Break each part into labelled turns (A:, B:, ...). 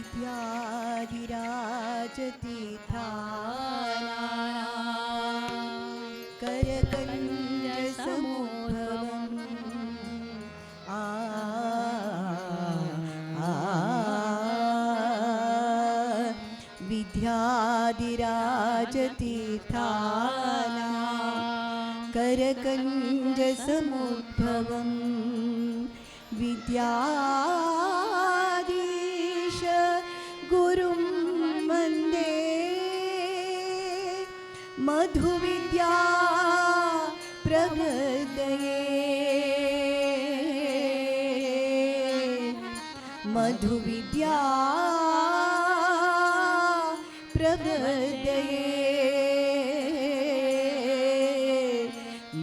A: विद्याधिराजतीर्थाना करकञ्जसमुद्भवम् विद्याधिराजतीर्थाना करकञ्जसमुद्भवम् विद्याधीश गुरुं वन्दे मधुविद्या प्रवर्तये मधुविद्या प्रवर्तये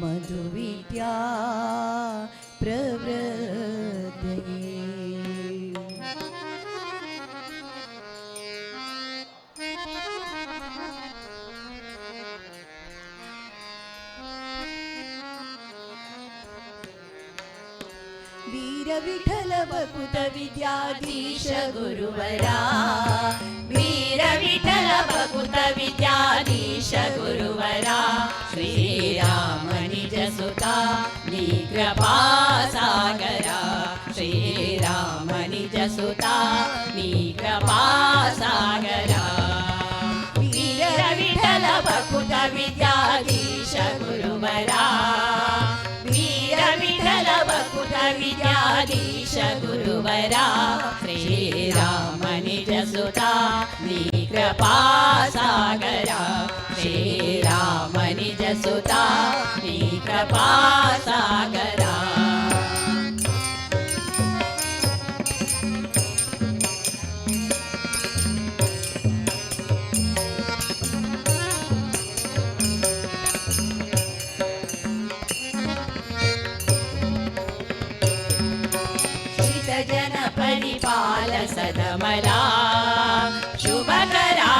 A: मधुविद्या प्रवर्तये। वीर विठ्ठल भकुत विद्याधीश गुरुवरा वीर विठ्ठल भकुत विद्याधीश गुरुवरा श्रीराम निज सुता नी कृपा सागरा श्रीराम निज सुता नी कृपा सागरा वीर विठ्ठल भकुत विद्याधीश गुरुवरा वीर विठ्ठल भकुत विद्याधीश गुरुवरा श्रीराम निज सुता नी कृपा सागरा श्रीराम निज सुता नी कृपा सागरा जन परिपाल सदमला शुभकरा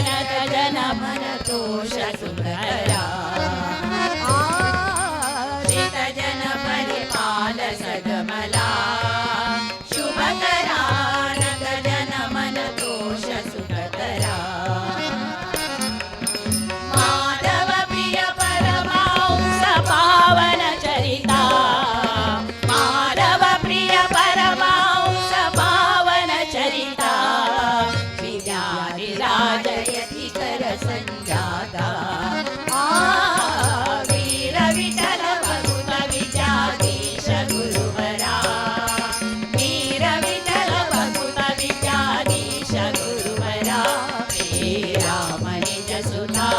A: नत जन मन तोष सुधरा श्रित जन परिपाल सदमला शुभकरा नत जन मन तोष सुधरा माधव प्रिय परमांस पावन चरिता विद्याधिराजयति कर संजाता वीर विठ्ठल भकुत विद्याधीश गुरुवरा वीर विठ्ठल भकुत विद्याधीश गुरुवरा श्रीराम निज सुता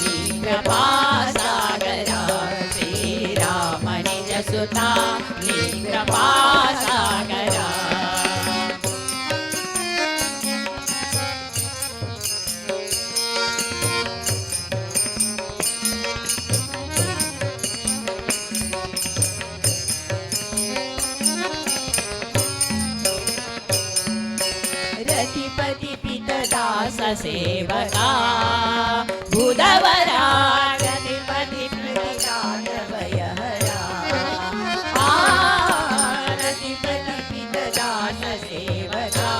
A: नी कृपा सागरा श्रीराम निज सुता नी कृपा सागरा रतिपति पितदास सेवका बुधवरा रतिपति पितदास भयहरा रतिपति पितदास सेवका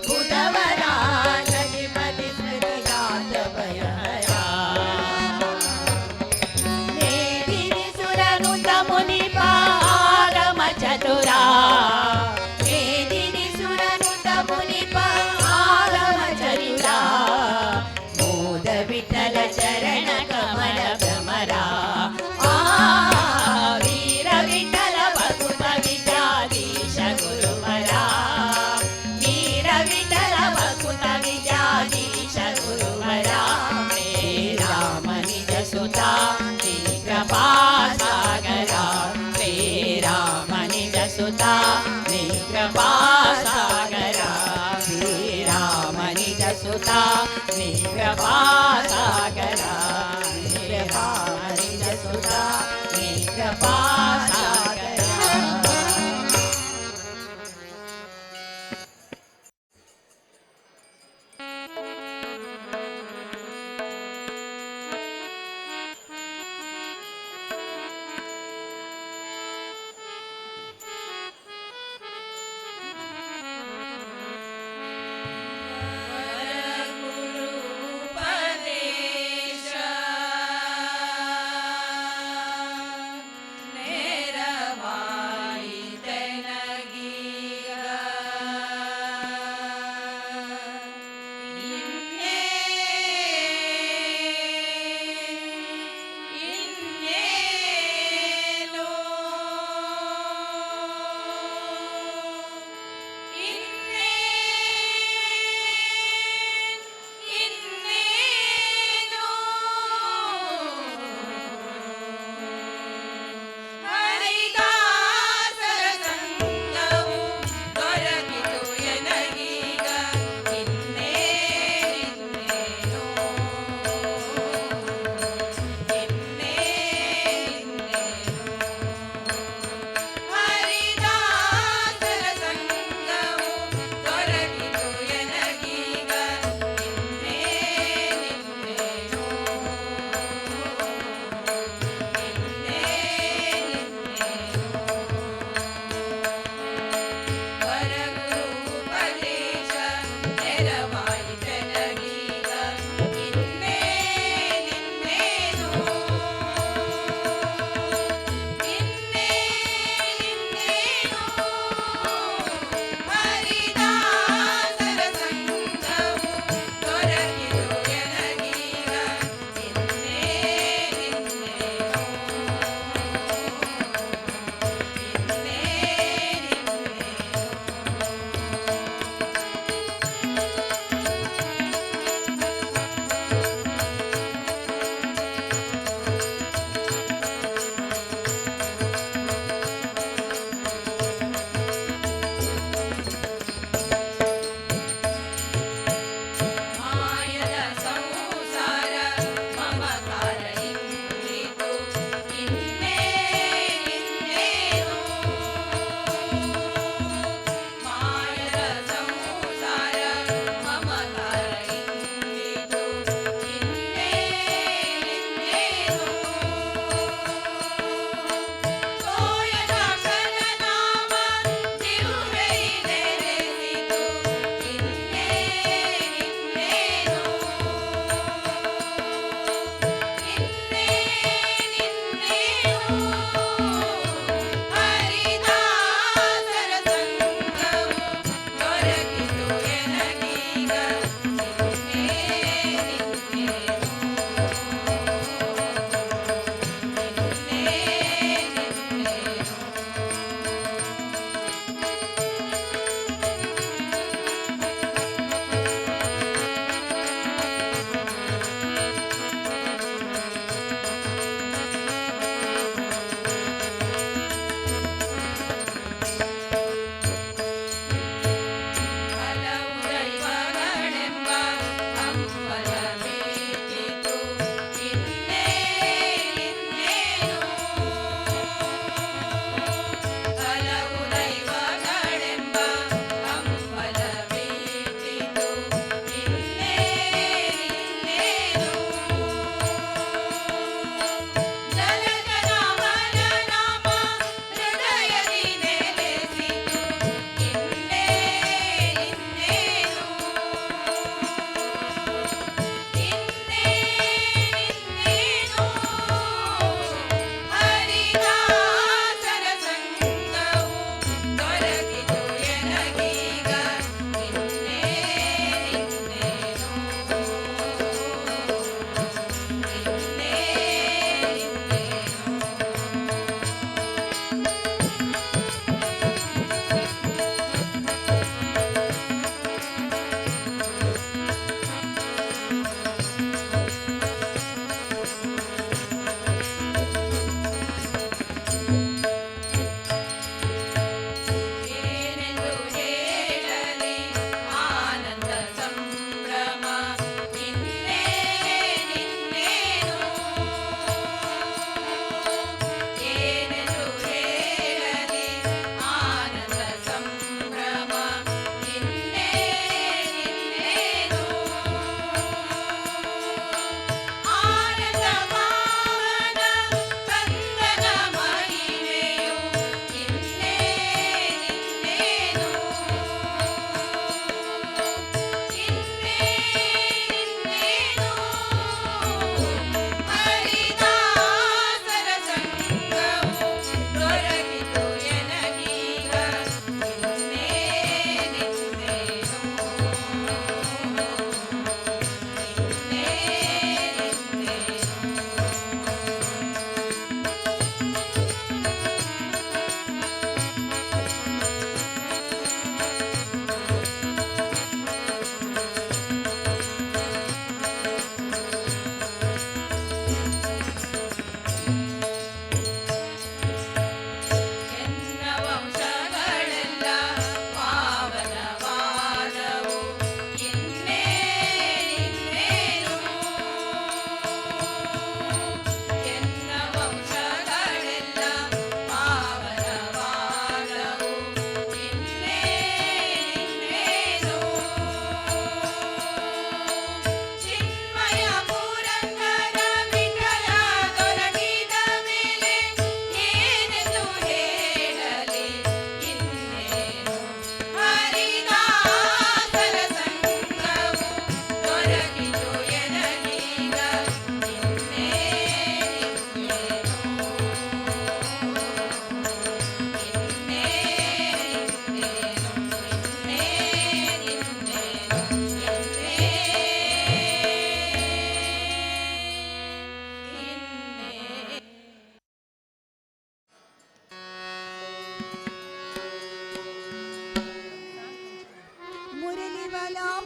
A: बुधवरा रतिपति पितदास भयहरा मेदिनी सुरनुत मुनि पारम चतुरा विठ्ठल चरण कमल भ्रमरा वीर विठ्ठल भकुत विद्याधीश गुरुवरा वीर विठ्ठल भकुत विद्याधीश गुरुवरा श्रीराम निज सुता नी कृपा सागरा श्रीराम निज सुता नी कृपा सागरा श्रीराम निज सुता नी कृपा सागरा श्रीराम निज सुता नी कृपा सागरा।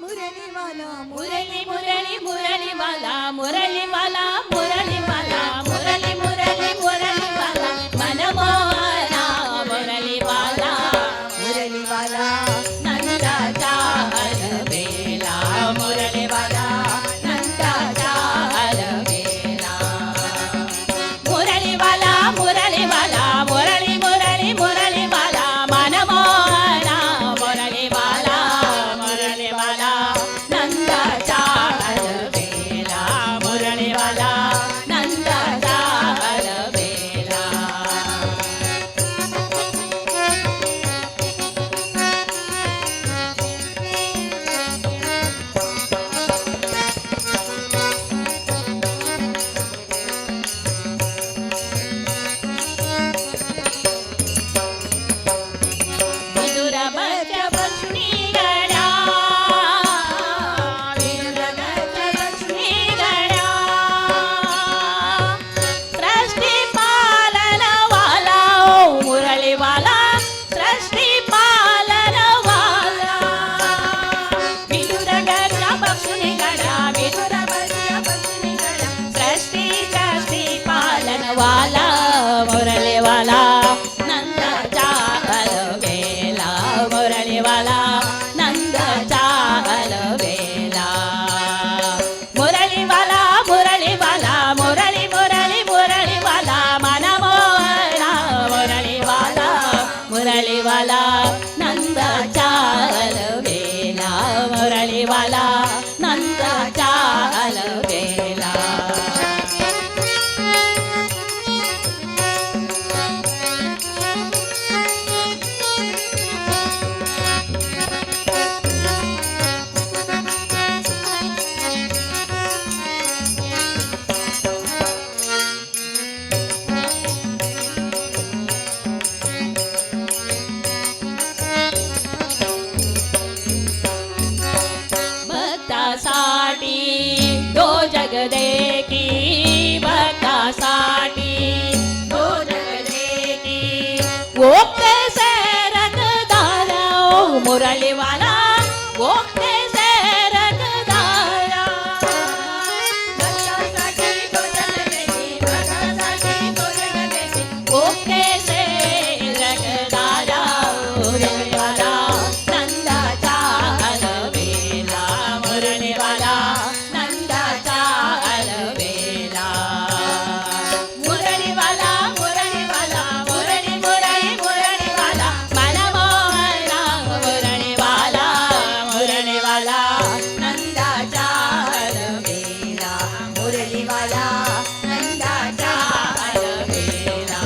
A: मुरलीवाला
B: मुरली मुरली मुरलीवाला मुरलीवाला मुरलीवाला मुरली मुरली मुरलीवाला मनमोहना मुरलीवाला
A: मुरलीवाला
B: नंदाचा हलवेला मुरलीवाला नंदाचा हलवेला मुरलीवाला मुरलीवाला मुरली मुरली मुरलीवाला मनमोहना मुरलीवाला मुरलीवाला नंदाचा हलवेला मुरलीवाला नंदाचा हलवेला विदुरभच्या लक्ष्मीगड्या विदुरभच्या लक्ष्मीगड्या सृष्टी पालनवाला ओ मुरलीवाला सृष्टी पालनवाला विदुरभच्या लक्ष्मीगड्या विदुरभच्या लक्ष्मीगड्या सृष्टी पालनवाला मुरलीवाला नंदाचा हलवेला मुरलीवाला नंदाचा हलवेला मुरलीवाला मुरलीवाला मुरली मुरली मुरलीवाला मनमोहना मुरलीवाला मुरलीवाला नंदाचा हलवेला मुरलीवाला नंदाचा हलवेला भक्तासाठी दो जग देखी भक्तासाठी दो जग देखी वो कैसे रखदारा ओ मुरलीवाला वो कैसे रखदारा भक्तासाठी दो जग देखी भक्तासाठी दो जग देखी वो कैसे रखदारा मुरलीवाला नंदाचा हलवेला मुरलीवाला नंदाचा हलवेला मुरलीवाला मुरलीवाला मुरली मुरली मुरलीवाला मनमोहना मुरलीवाला मुरलीवाला नंदाचा हलवेला मुरलीवाला नंदाचा हलवेला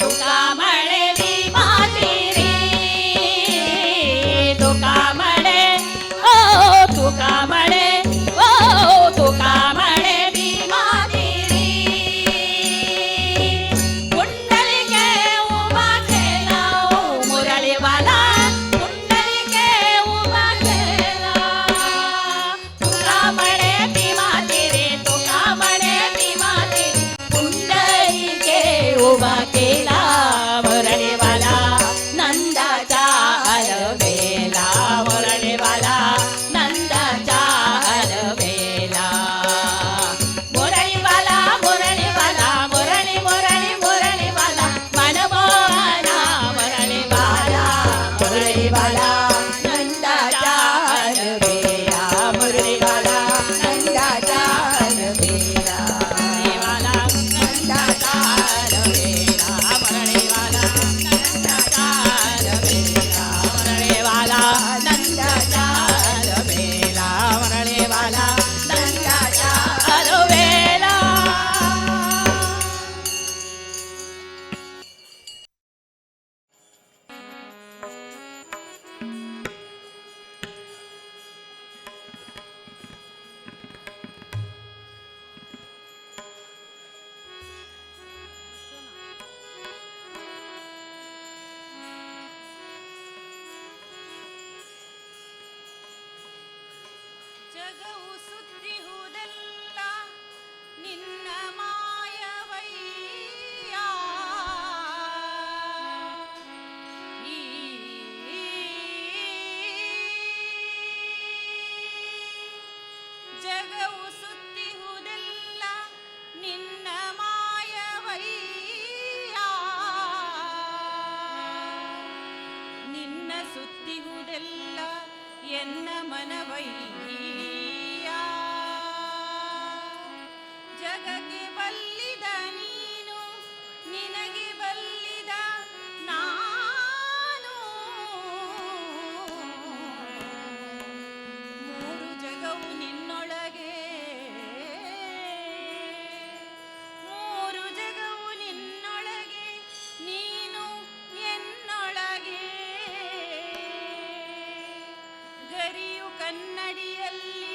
B: तुका म्हणे भीमाची रे तुका म्हणे ओ तुका म्हणे ओ तुका म्हणे भीमाची रे कुंडलिके उभा केला ओ मुरलीवाला कुंडलिके उभा केला तुका म्हणे भीमाची रे तुका म्हणे भीमाची रे कुंडलिके उभा केला मुरलीवाला नंदाचा हलवेला मुरलीवाला नंदाचा हलवेला मुरलीवाला मुरलीवाला मुरली मुरली मुरलीवाला मनमोहना मुरलीवाला मुरलीवाला नंदाचा हलवेला मुरलीवाला नंदाचा हलवेला मुरलीवाला नंदाचा हलवेला
A: ಜಗವು ಸುತ್ತಿಹುದೆಲ್ಲ ನಿನ್ನ ಮಾಯವಯ್ಯ ಈ ಜಗವು ಸುತ್ತಿಹುದೆಲ್ಲ ನಿನ್ನ ಮಾಯವಯ್ಯ ನಿನ್ನ ಸುತ್ತಿಹುದೆಲ್ಲ ಎನ್ನ ಮನವಯ್ಯ ಜಗಕ್ಕೆ ಬಲ್ಲಿದ ನೀನು ನಿನಗೆ ಬಲ್ಲಿದ ನಾನು ಮೂರು ಜಗವು ನಿನ್ನೊಳಗೆ ಮೂರು ಜಗವು ನಿನ್ನೊಳಗೆ ನೀನು ಎನ್ನೊಳಗೆ ಗರಿಯು ಕನ್ನಡಿಯಲ್ಲಿ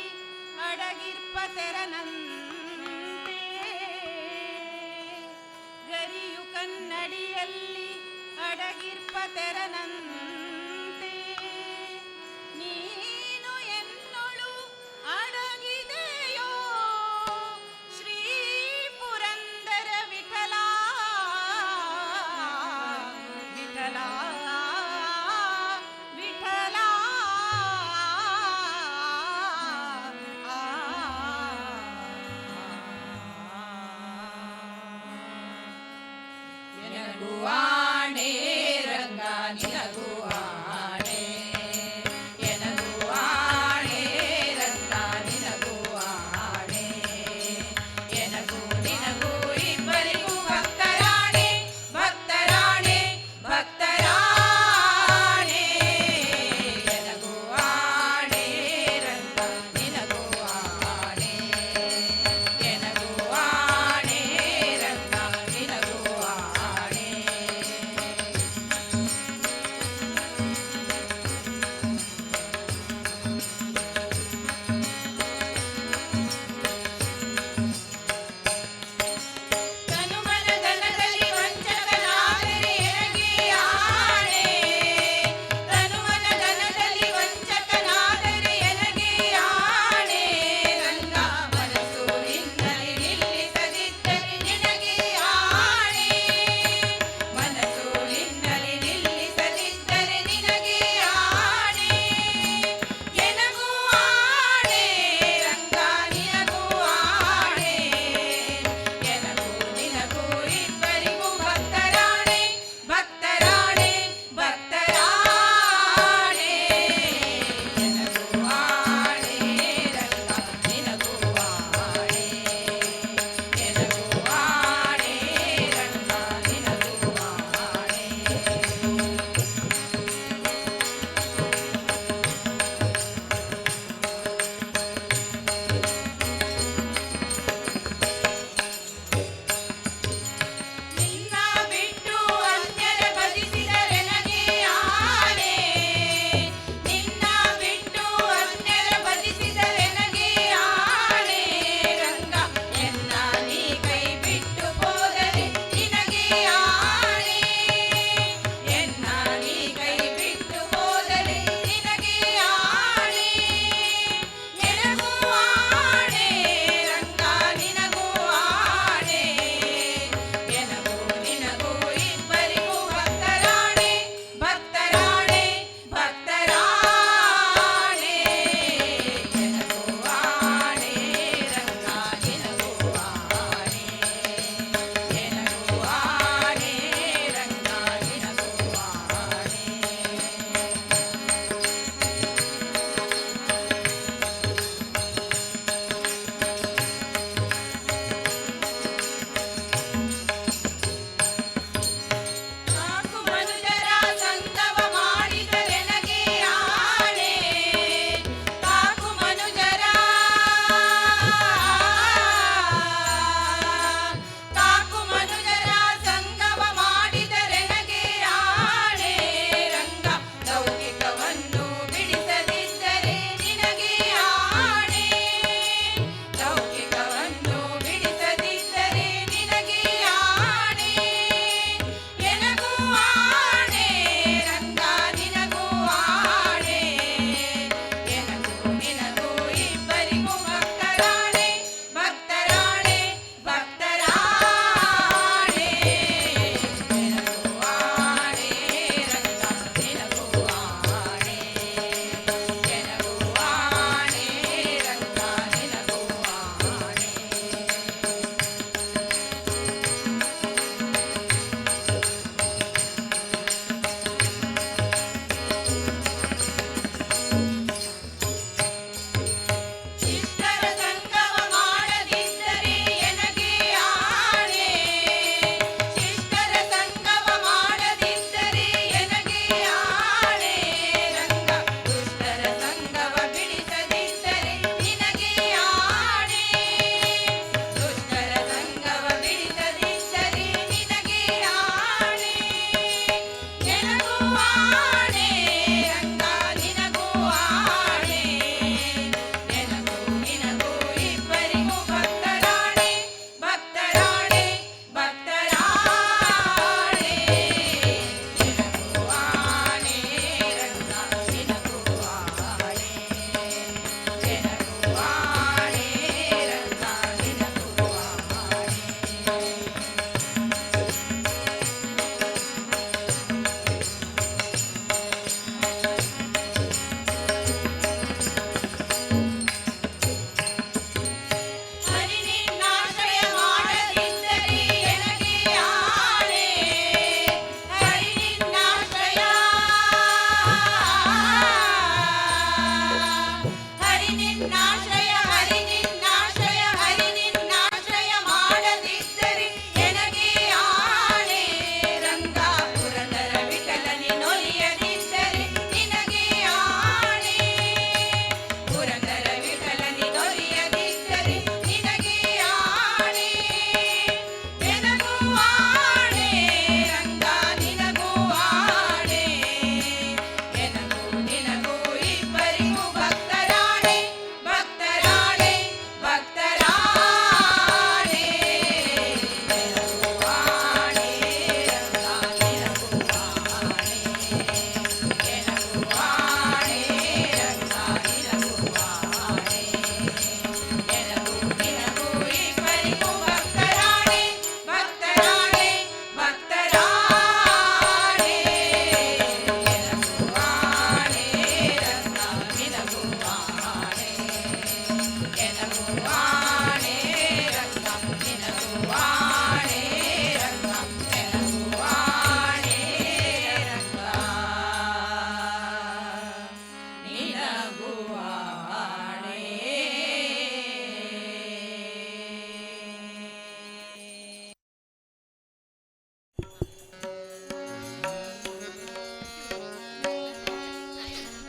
A: ಅಡಗಿರ್ಪ ತೆರನಂತೆ ಗರಿಯು ಕನ್ನಡಿಯಲ್ಲಿ ಅಡಗಿರ್ಪ ತೆರನಂತೆ ನೀನು ಎನ್ನೊಳು ಅಡಗಿದೆಯೋ ಶ್ರೀ ಪುರಂದರ ವಿಠಲ ವಿಠಲ ವಿಠಲ
B: ಎನಗೂ ಆಣೆ ರಂಗ ನಿನಗೂ ಆಣೆ ಎನಗೂ ಆಣೆ ರಂಗ ನಿನಗೂ ಆಣೆ ಎನಗೂ ನಿನಗೂ ಇಬ್ಬರಿಗೂ ಭಕ್ತರಾಣೆ ಭಕ್ತರಾಣೆ ಭಕ್ತರಾಣೆ ಎನಗೂ ಆಣೆ ರಂಗ ನಿನಗೂ ಆಣೆ ಎನಗೂ ಆಣೆ ರಂಗ ನಿನಗೂ ಆಣೆ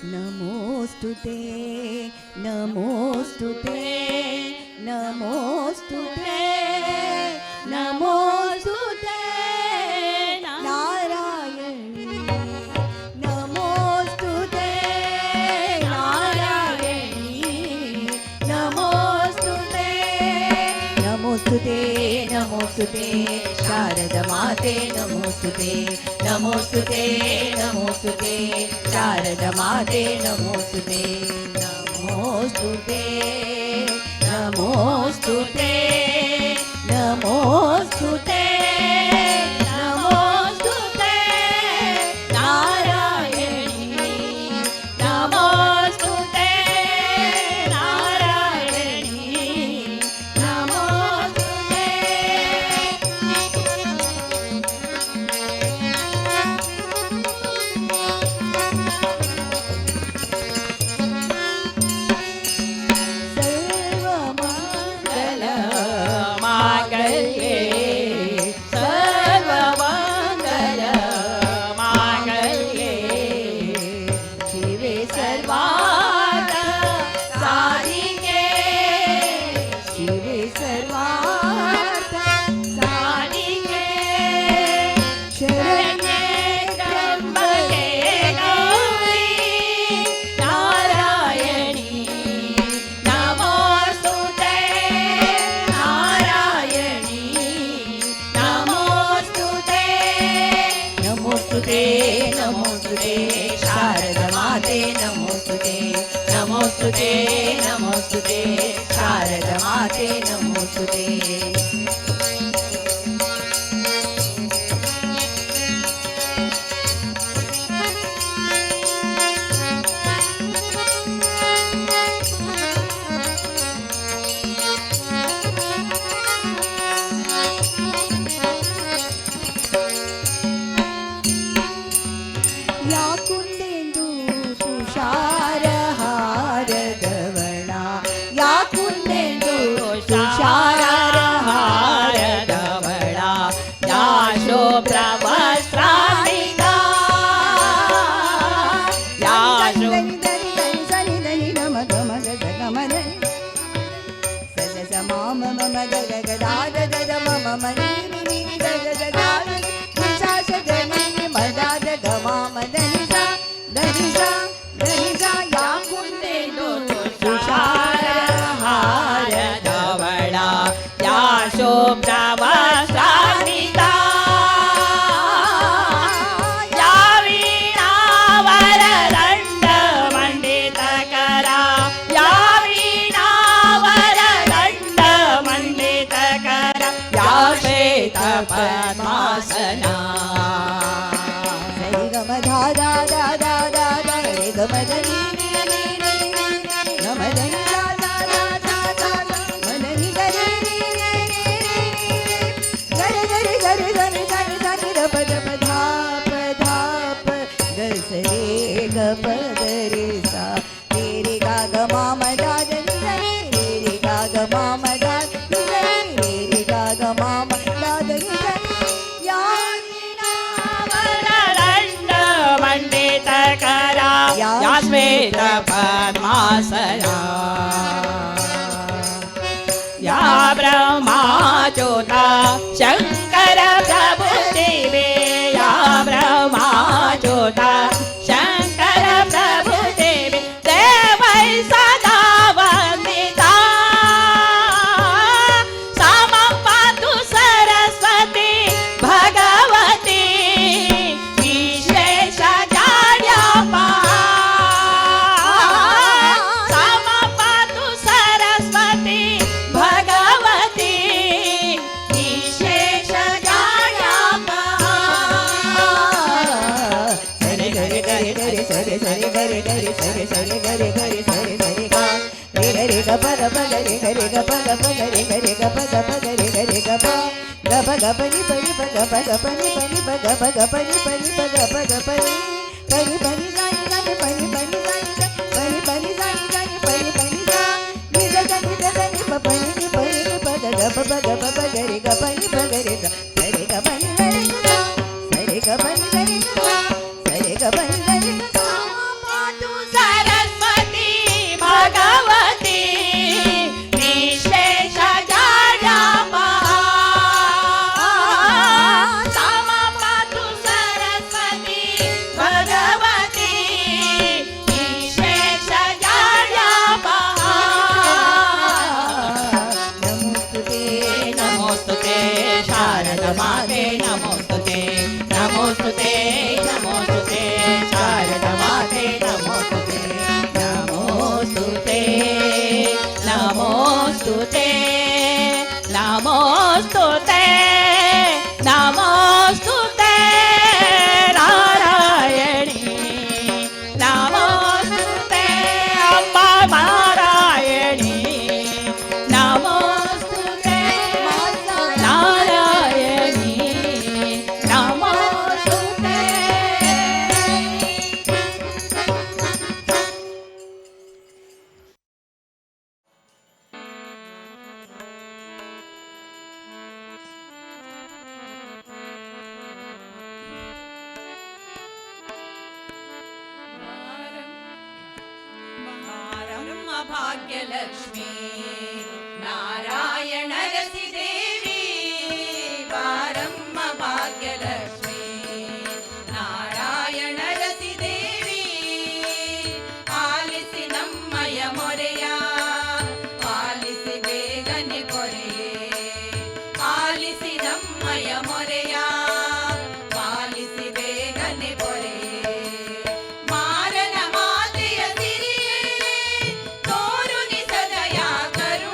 A: नमोस्तुते नमोस्तुते नमोस्तुते नमोस्तुते नारायणी नमोस्तुते नारायणी नमोस्तुते नमोस्तुते नमोस्तुते शारद माते नमोस्तुते नमोस्तुते नमोस्तुते शारद माते नमोस्तुते नमोस्तुते नमोस्तुते नमोस्तुते नमोस्तुते नारायणी नमोस्तुते नारायणी नमोस्तुते नमोस्तुते शारद माते नमोस्तुते नमोस्तुते नमोस्तुते शारद माते नमोस्तुते पद्मासना सरि गम धा धा धा धा धा धा रे गम धनि गम धनि धा धा धा धा धा मदनि गरे गरे गरे गरे गरे गरे गरे ग प ध प धा प ग स रे ग प ग रे सा रे रे गा ग म म धा ध नि रे रे गा ग म म धा नि रे रे गा ग म म धा ध नि या श्वेत पद्मासना या ब्रह्माच्युता शंकर प्रभु देवे या ब्रह्माच्युता शंकर प्रभु देवे देवै सदा वंदिता समं पातु सरस्वती भगवती ಗ ಬನಿ ಧನಿ ಸ ಸರಿ ಗ ಬನಿ ಧನಿ ಸ
B: ಮಾತು ಸರಸ್ವತಿ ಭಗವತಿ ವಿಶೇಷ ಜಾಡಪ ಸಮ ಮಾತು ಸರಸ್ವತಿ ಭಗವತಿ ವಿಶೇಷ ಜಾಡಪ
A: ನಮೋಸ್ತುತೆ
B: ನಮೋಸ್ತುತೆ ಶಾರದ ಮಾತೆ ನಮೋಸ್ತುತೆ ನಮೋಸ್ತುತೆ ನಮೋಸ್ತುತೆ ಶಾರದ ಮಾತೆ ನಮೋಸ್ತುತೆ ನಮೋಸ್ತುತೆ ನಮೋಸ್ತುತೆ ನಮೋಸ್ತುತೆ ನಮೋಸ್ತುತೆ ನಾರಾಯಣಿ ನಮೋಸ್ತುತೆ ಅಮ್ಮ ನಾರಾಯಣಿ ನಮೋಸ್ತುತೆ ನಾರಾಯಣಿ ನಮೋಸ್ತುತೆ ಬಾರಮ್ಮ ಭಾಗ್ಯಲಕ್ಷ್ಮೀ ನಾರಾಯಣ ರಸಿದೇವಿ ಬಾರಮ್ಮ ಭಾಗ್ಯಲಕ್ಷ್ಮೀ ನಾರಾಯಣ ರಸಿದೇವಿ ಆಲಿಸಿ ನಮ್ಮಯ ಮೊರೆಯ ಪಾಲಿಸಿ ಬೇಗನೆ ಕೊರೆಯೇ ಆಲಿಸಿ ನಮ್ಮಯ ಮೊರೆಯ ಪಾಲಿಸಿ ಬೇಗನೆ ಕೊರೆಯೇ ಮಾರನ ಮಾತೆಯ ಸಿರಿಯೇ ತೋರುನಿ ಸದಯ ಕರುಣೆ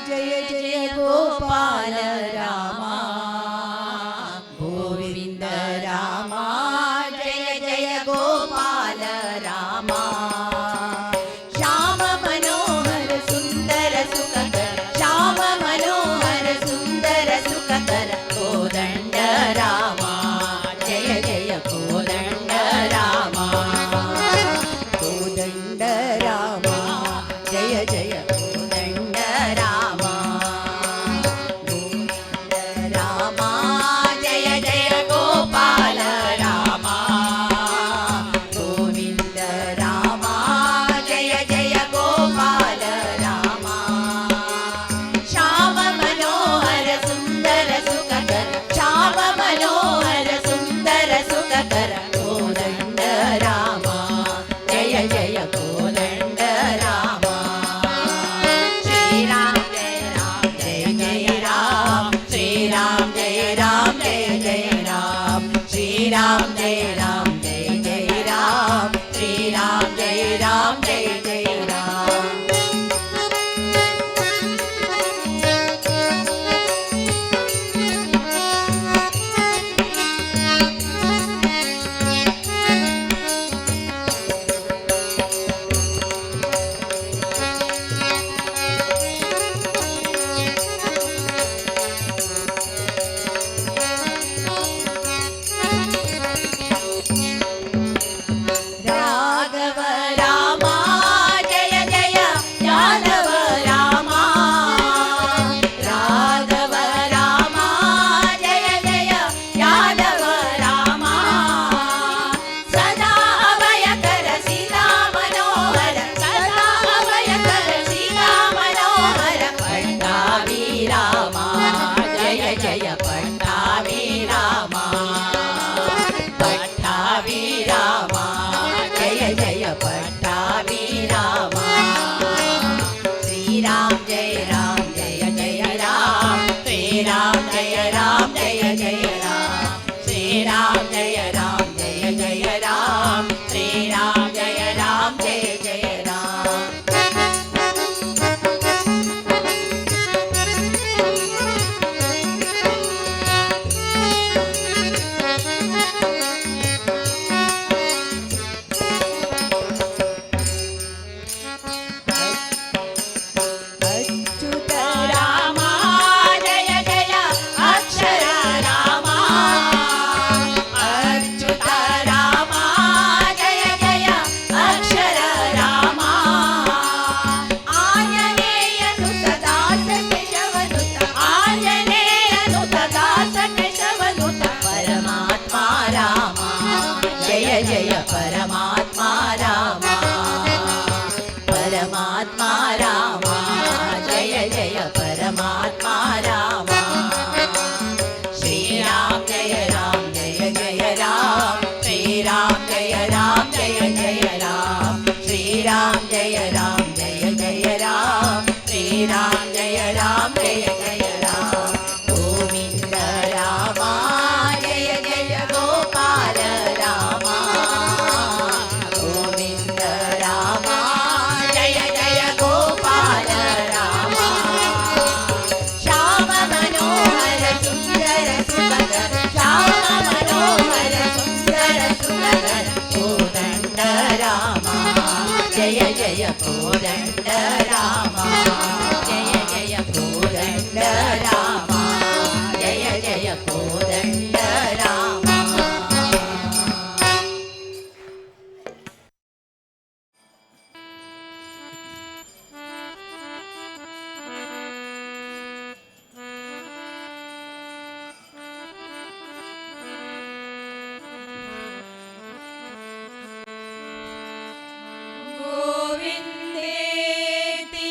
A: जय जय गोपाल राम
B: गोविंद राम जय जय गोपाल राम श्याम मनोहर सुंदर सुखकर श्याम मनोहर सुंदर सुखकर कोदंड राम जय जय कोदंड राम
A: कोदंड राम जय जय
B: कोदंड राम गोविंद राम जय जय गोपाल राम गोविंद राम जय जय गोपाल राम श्याम मनोहर सुंदर सुखकर श्याम मनोहर सुंदर सुखकर कोदंड राम जय जय कोदंड राम श्री राम जय राम जय जय राम श्री राम जय राम जय जय राम श्री राम जय जय राम श्री राम जय जय राम राघव राम जय जय यादव राम राघव राम जय जय यादव राम सदा अभयकर सीता मनोहर सदा अभयकर सीता मनोहर पट्टाभी राम जय जय पट्टाभी राम पट्टाभी राम जय जय पट्टाभी राम श्री राम जय जय राम श्री राम जय जय राम श्री राम जय जय राम श्री राम जय जय राम
A: अच्युत
B: राम जय जय अक्षर राम अच्युत राम जय जय अक्षर राम आंजनेय नुत दास केशव नुत आंजनेय नुत दास केशव नुत परमात्मा राम जय जय परमात्मा राम परमात्मा राम जय जय परमात्मा राम श्री राम जय जय राम श्री राम जय जय राम श्री राम जय जय राम श्री राम जय जय राम गोविंद राम जय जय गोपाल राम गोविंद राम जय जय गोपाल राम श्याम मनोहर सुंदर सुखकर श्याम मनोहर सुंदर सुखकर कोदंड राम जय जय कोदंड राम जय जय कोदंड राम जय जय कोदंड राम गोविन्देति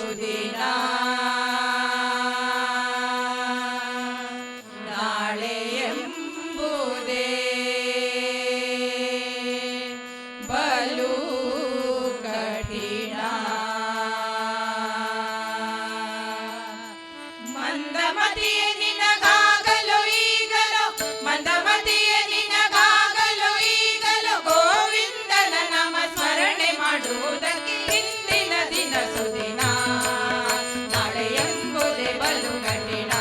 B: ಸುದಿನ ನಾಳೆ ಎಂಬುದೇ ಬಲು ಕಠಿಣ ಮಂದಮತಿಯ ನಿನಗಾಗಲು ಈಗಲೋ ಮಂದಮತಿಯ ನಿನಗಾಗಲು ಈಗಲೋ ಗೋವಿಂದನ ನಾಮ ಸ್ಮರಣೆ ಮಾಡುವುದಕ್ಕೆ ಇಂದಿನ ದಿನ ಸುದಿನ ನಾಳೆ ಎಂಬುದೇ ಬಲು ಕಠಿಣ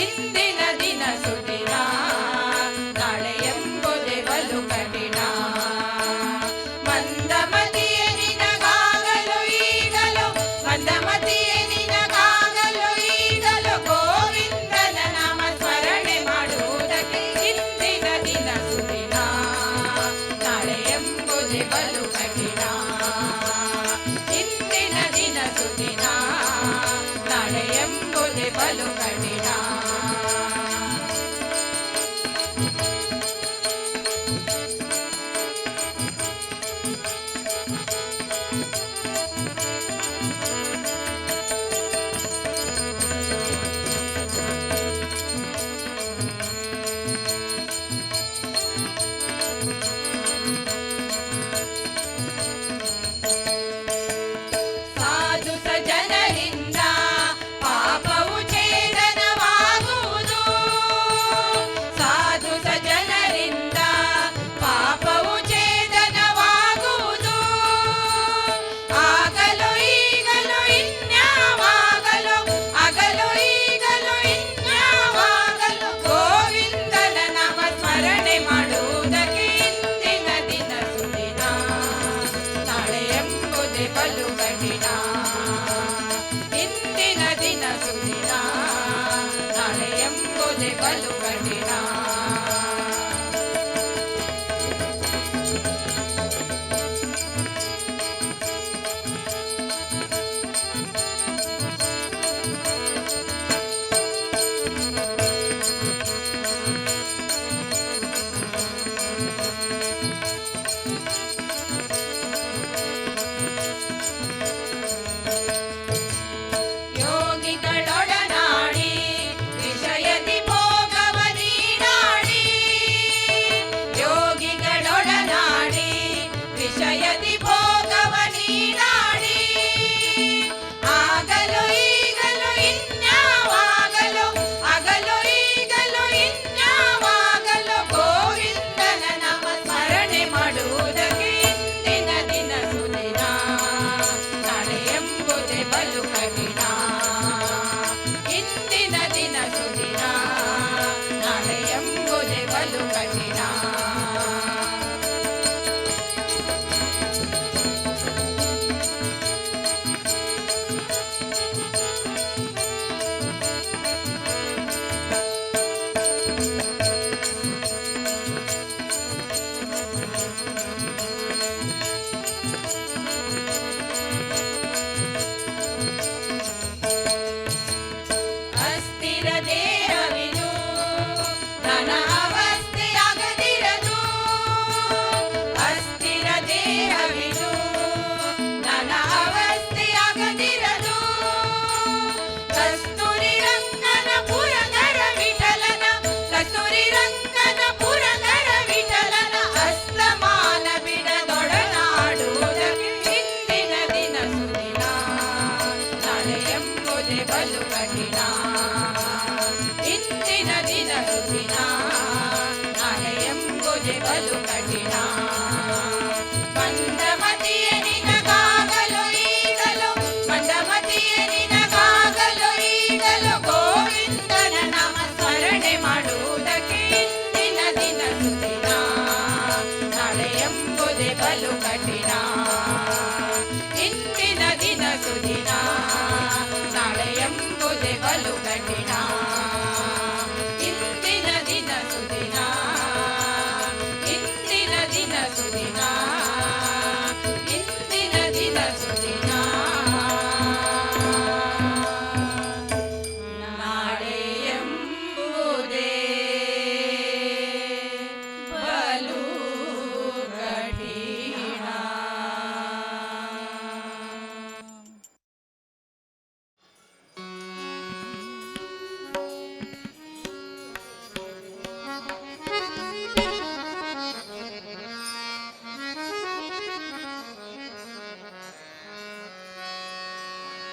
B: ಇಂದಿನ ದಿನ ಸುದಿನ ನಾಳೆ ಎಂಬುದೇ ಬಲು ಕಠಿಣ ಮಂದಮತಿಯ ನಿನಗಾಗಲು ಈಗಲೋ ಮಂದಮತಿಯ ನಿನಗಾಗಲು ಈಗಲೋ ಗೋವಿಂದನ ನಾಮ ಸ್ಮರಣೆ ಮಾಡುವುದಕ್ಕೆ ಇಂದಿನ ದಿನ ಸುದಿನ ನಾಳೆ ಎಂಬುದೇ ಬಲು ಕಠಿಣ ಇಂದಿನ ದಿನ ಸುದಿನ ನಾಳೆ ಎಂಬುದೇ ಬಲು ಕಠಿಣ ಸಾಧು ಸಜ್ಜನರಿಂದ ಪಾಪವು ಛೇದನವಾಗುವುದು ಸಾಧು ಸಜ್ಜನರಿಂದ ಪಾಪವು ಛೇದನವಾಗುವುದು ಆಗಲು ಈಗಲೂ ಇನ್ಯಾವಾಗಲು ಆಗಲು ಈಗಲೂ ಇನ್ಯಾವಾಗಲು ಗೋವಿಂದನ ನಾಮ ಸ್ಮರಣೆ ಮಾಡುವುದಕ್ಕೆ ಇಂದಿನ ದಿನ ಸುದಿನ ನಾಳೆ ಎಂಬುದೇ ಬಲು ಕಠಿಣ ಇಂದಿನ ದಿನ ಸುದಿನ ನಾಳೆ ಎಂಬುದೇ ಬಲು ಕಠಿಣ ಯೋಗಿಗಳೊಡನಾಡಿ ವಿಷಯದಿ ಭೋಗವ ನೀಡಾಡಿ ಯೋಗಿಗಳೊಡನಾಡಿ ವಿಷಯದಿ ಭೋಗವ ನೀಡಾಡಿ ಆಗಲು ಈಗಲೂ ಇನ್ಯಾವಾಗಲು ಆಗಲು ಈಗಲೂ ಇನ್ಯಾವಾಗಲು ಗೋವಿಂದನ ನಾಮ ಸ್ಮರಣೆ ಮಾಡುವುದಕ್ಕೆ ಇಂದಿನ ದಿನ ಸುದಿನ ನಾಳೆ ಎಂಬುದೇ ಬಲು ಕಠಿಣ ಇಂದಿನ ದಿನ ಸುದಿನ ನಾಳೆ ಎಂಬುದೇ ಬಲು ಕಠಿಣ ಅಸ್ಥಿರ ದೇಹವಿದು ನನ್ನ ಅವಸ್ಥೆಯಾಗದಿರದು ಅಸ್ಥಿರ ದೇಹವಿದು ನನ್ನ ಅವಸ್ಥೆಯಾಗದಿರದು ಕಸ್ತೂರಿ ರಂಗನ ಪುರಗರ ವಿಠಲನ ಕಸ್ತೂರಿ ರಂಗನ ಪುರಗರ ವಿಠಲನ ಅಸ್ತಮಾನ ಬಿಡದೊಡನಾಡುವುದಕ್ಕೆ ಇಂದಿನ ದಿನ ಸುದಿನ ನಾಳೆ ಎಂಬುದೇ ಬಲು ಕಠಿಣ ಇಂದಿನ ದಿನ ಸುದಿನ ನಾಳೆ ಎಂಬುದೇ ಬಲು ಕಠಿಣ ಮಂದಮತಿಯ ನಿನಗಾಗಲು ಈಗಲೋ ಮಂದಮತಿಯ ನಿನಗಾಗಲು ಈಗಲೋ ಗೋವಿಂದನ ನಾಮ ಸ್ಮರಣೆ ಮಾಡುವುದಕ್ಕೆ ಇಂದಿನ ದಿನ ಸುದಿನ ನಾಳೆ ಎಂಬುದೇ ಬಲು ಕಠಿಣ ಇಂದಿನ ದಿನ ಸುದಿನ ನಾಳೆ ಎಂಬುದೇ ಬಲು ಕಠಿಣ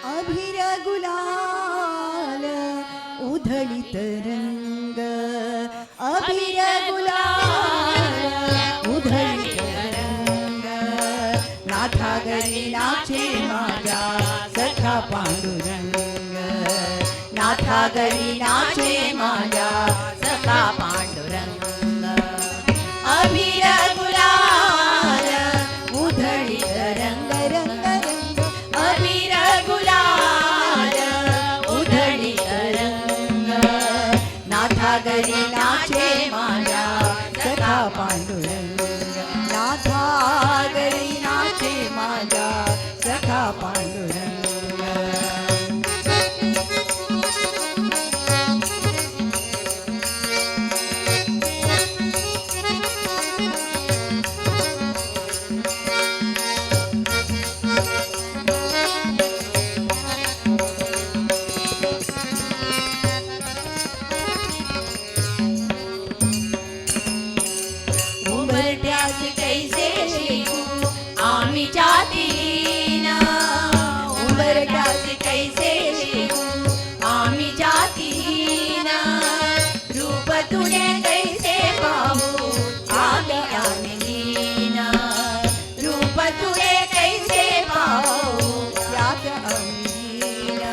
A: अभिर गुलाल उधळीत रंग अभिर गुलाल उधळीत रंग नाथा घरी नाचे माझ्या सखा पांडुरंग नाथा घरी नाचे माझ्या
B: सखा पांडुरंग अभिर गुलाल
A: उधळीत रंग रंग रंग
B: अभिर गुलाल उधळीत रंग
A: नाथा घरी नाचे माझ्या सखा पांडुरंग नाथा घरी नाचे माझ्या सखा पांडुरंग
B: उमरट्यास कैसे शिकू आम्ही जातीन उमरट्यास कैसे शिकू आम्ही जातीन रूप तुझे कैसे पाहू आम्ही आम्हीन रूप तुझे कैसे पाहू
A: यात अंगीन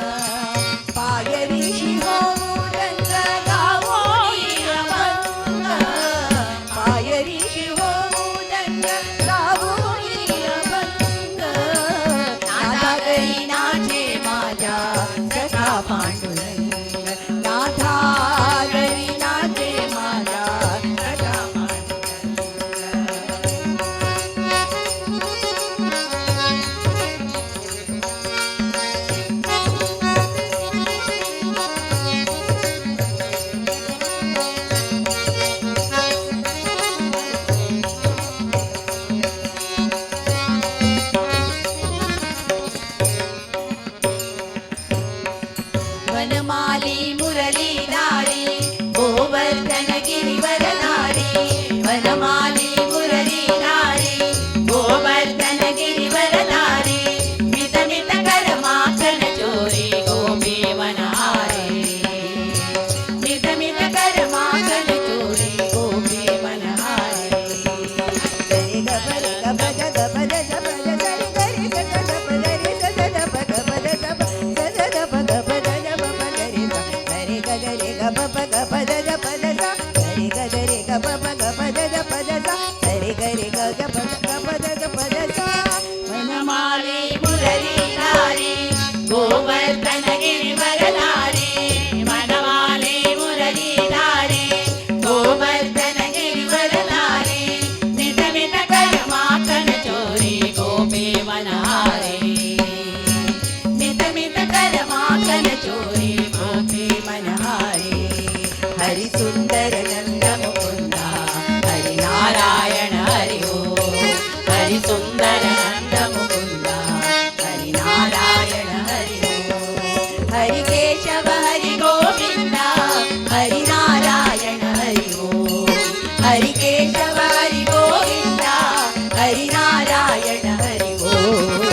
A: पायरीशी होऊ रंग गावोई अभंग पायरीशी होऊ रंग गावोई अभंग नाथा घरी नाचे माझ्या सखा पांडुरंग नाथा घरी नाचे माझ्या सखा पांडुरंग
B: वनमाली मुरलीधारी गोवर्धन गिरिवरधारी वनमाली मुरलीधारी गोवर्धन गिरिवरधारी मित मित कर माखन चोरी गोपी वनहारे मित मित कर माखन चोरी गोपी वनहारे
A: सरे ग परे ग प ग ग प द ज प द सरे ग रे ग ग ग प द रे स द द प ग प द ज प स द द प ग प द ज प प ग रे स सरे ग ग रे ग प प ग प द ज प द सा सरे ग ग रे ग प प ग प द ज प द सा सरे ग रे ग ग प द ज प द सा
B: वनमाली मुरलीधारी गोवर्धन गिरिवरधारी वनमाली मुरलीधारी गोवर्धन गिरिवरधारी मित मित कर माखन चोरी गोपी वनहारे मित मित कर माखन चोरी गोपी वनहारे
A: हरि सुंदर नंद मुकुंदा
B: हरि नारायण हरि ओम हरि सुंदर नंद मुकुंदा हरि नारायण हरि ओम हरि केशव हरि गोविंदा हरि नारायण हरि ओम हरि केशव हरि गोविंदा हरि नारायण हरि ओम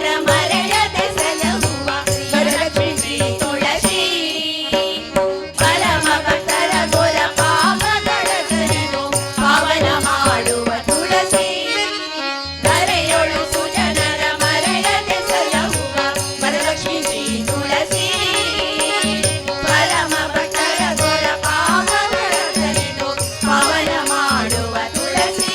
B: ಸುಜನರ ಮರೆಯದೆ ಸಲಹುವ ವರಲಕ್ಷ್ಮಿ ಶ್ರೀ ತುಳಸಿ ಪರಮ ಭಕ್ತರ ಗೊರ ಪಾಪಗಳ ಕರಿದು ಪಾವನ ಮಾಡುವ ತುಳಸಿ ಕರೆಯೊಳು ಸುಜನರ ಮರೆಯದೆ ಸಲಹುವ ವರಲಕ್ಷ್ಮಿ ಶ್ರೀ ತುಳಸಿ ಪರಮ ಭಕ್ತರ ಗೊರ ಪಾಪಗಳ ಕರಿದು ಪಾವನ ಮಾಡುವ ತುಳಸಿ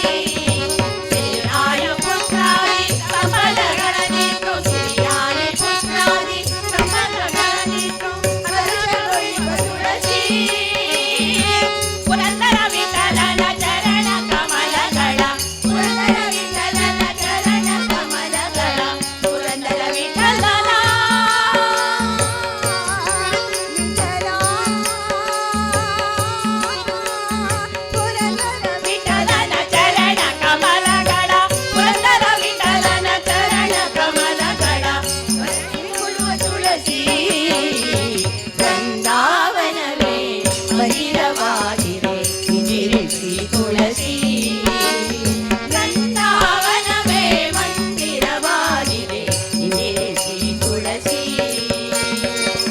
B: ಸಿರಿಯಾಯ ಪುತ್ರಾದಿ ಕಮಲಗಳನ್ನಿಟ್ಟು ಸಿರಿಯಾಯ ಪುತ್ರಾದಿ ಕಮಲಗಳನ್ನಿಟ್ಟು ಹರ್ಷಗೊಳ್ಳುವ ತುಳಸಿ ಪುರಂದರ ವಿಠಲನ ಚರಣ ಕಮಲಗಳ ಪುರಂದರ ವಿಠಲನ ಚರಣ ಕಮಲಗಳ ಪುರಂದರ ವಿಠಲನ ವಿಠಲನ ಚರಣ ಕಮಲಗಳ ಪುರಂದರ ವಿಠಲನ ಚರಣ ಕಮಲಗಳ ಕೊಡುವ ತುಳಸಿ ಬೃಂದಾವನವೇ ಮಂದಿರವಾಗಿದೆ ಇದಿರಿಸಿ ತುಳಸಿ ಬೃಂದಾವನವೇ ಮಂದಿರವಾಗಿದೆ ಇದಿರಿಸಿ ತುಳಸಿ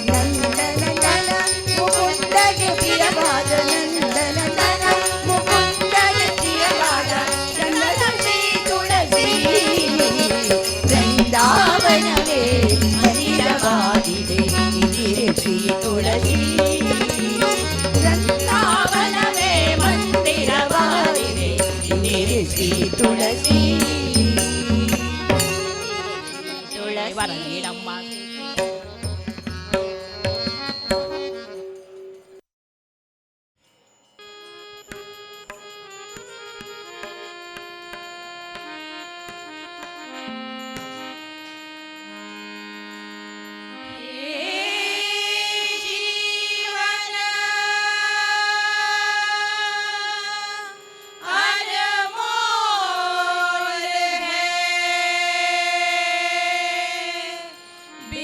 A: ನಂದನಂದನ ಮುಕುಂದಗೆ ಪ್ರಿಯವಾದ ನಂದನಂದನ
B: ಮುಕುಂದಗೆ ಪ್ರಿಯವಾದ ಶ್ರೀ ತುಳಸಿ ಬೃಂದಾವನವೇ ಮಂದಿರವಾಗಿದೆ ಇದಿರಿಸಿ ತುಳಸಿ ಬೃಂದಾವನವೇ ಮಂದಿರವಾಗಿದೆ ಇದಿರಿಸಿ ತುಳಸಿ ತುಳಸಿ ಜೀವನ ಅನಮೋಲ್ ಹೈ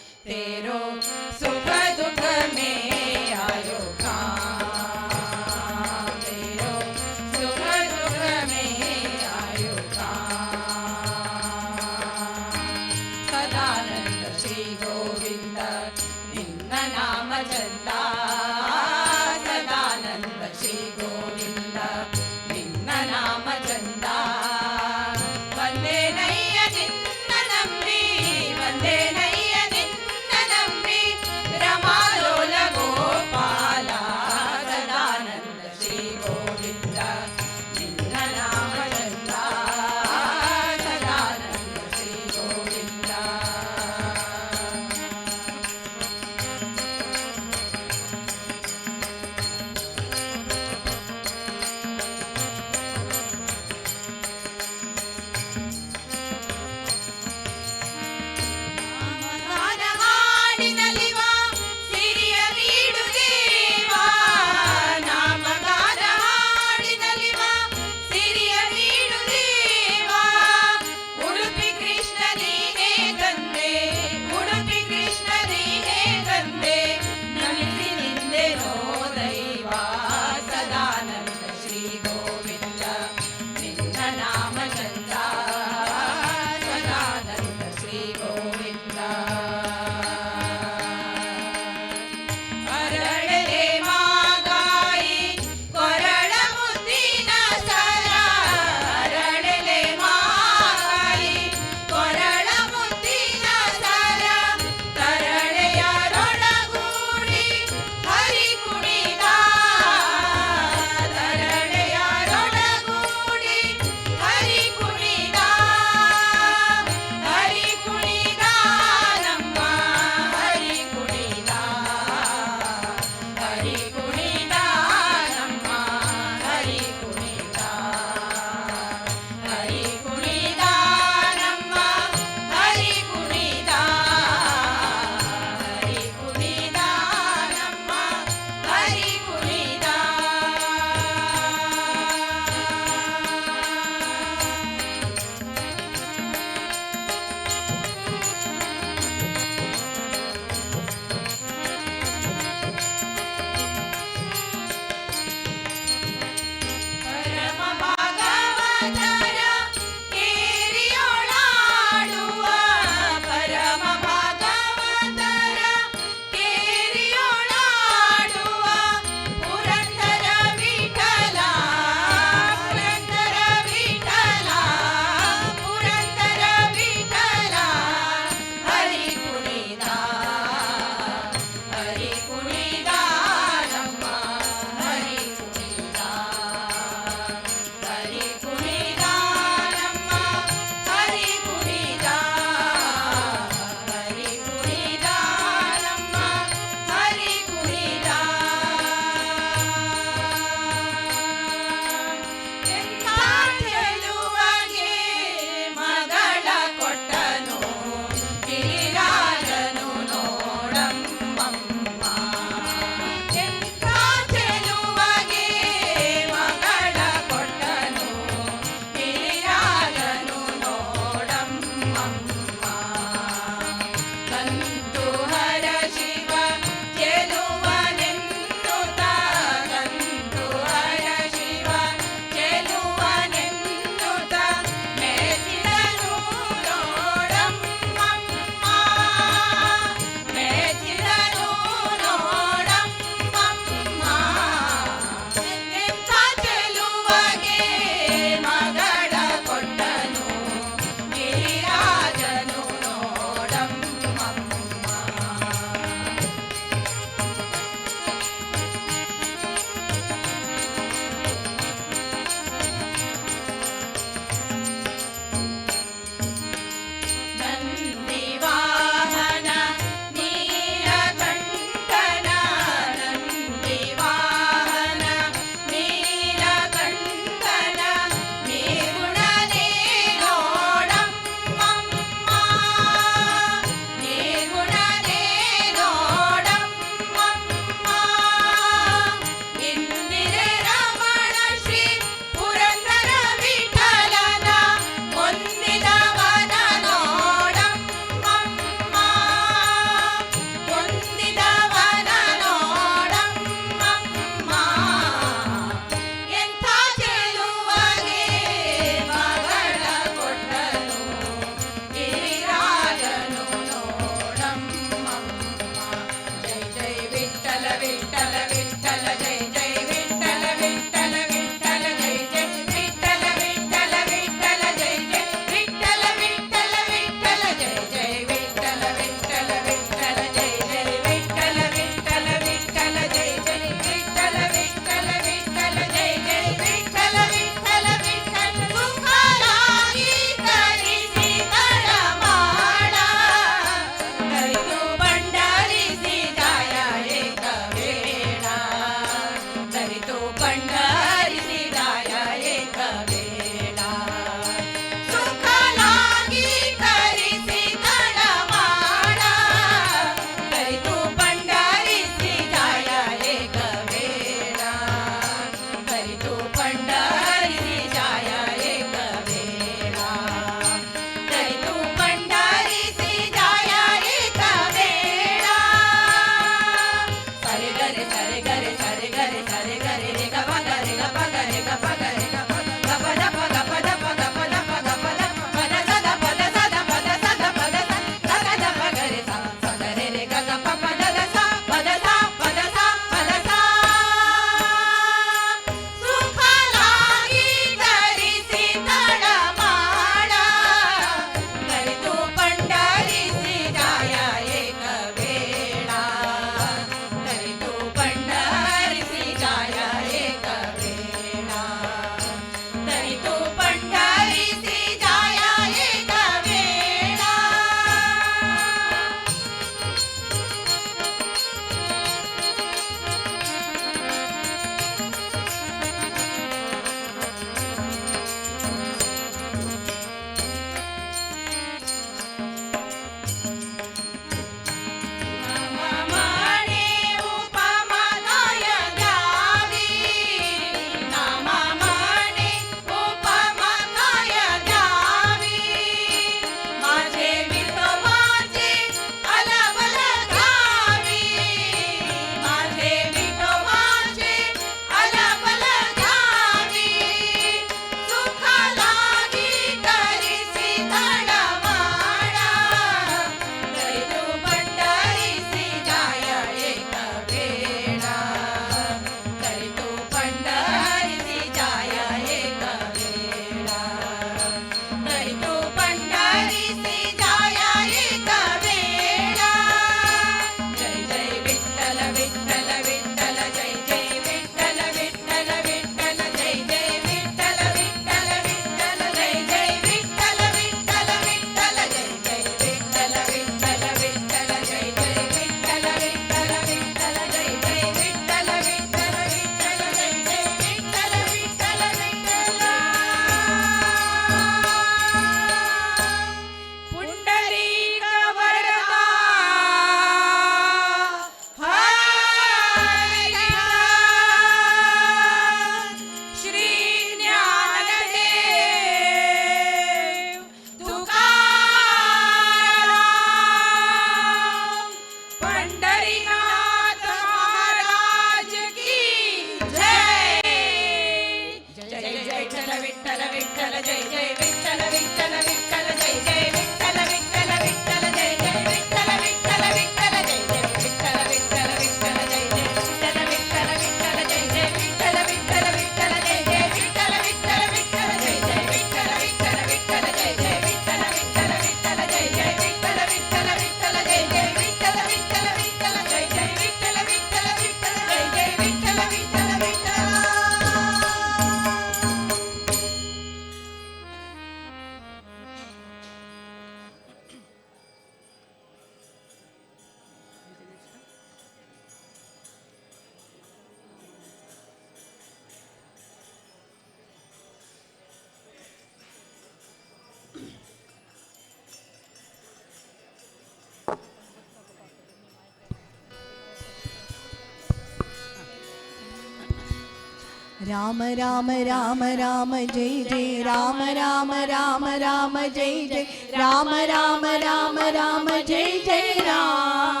A: राम राम राम राम जय जय राम राम राम राम जय जय राम राम राम राम जय जय राम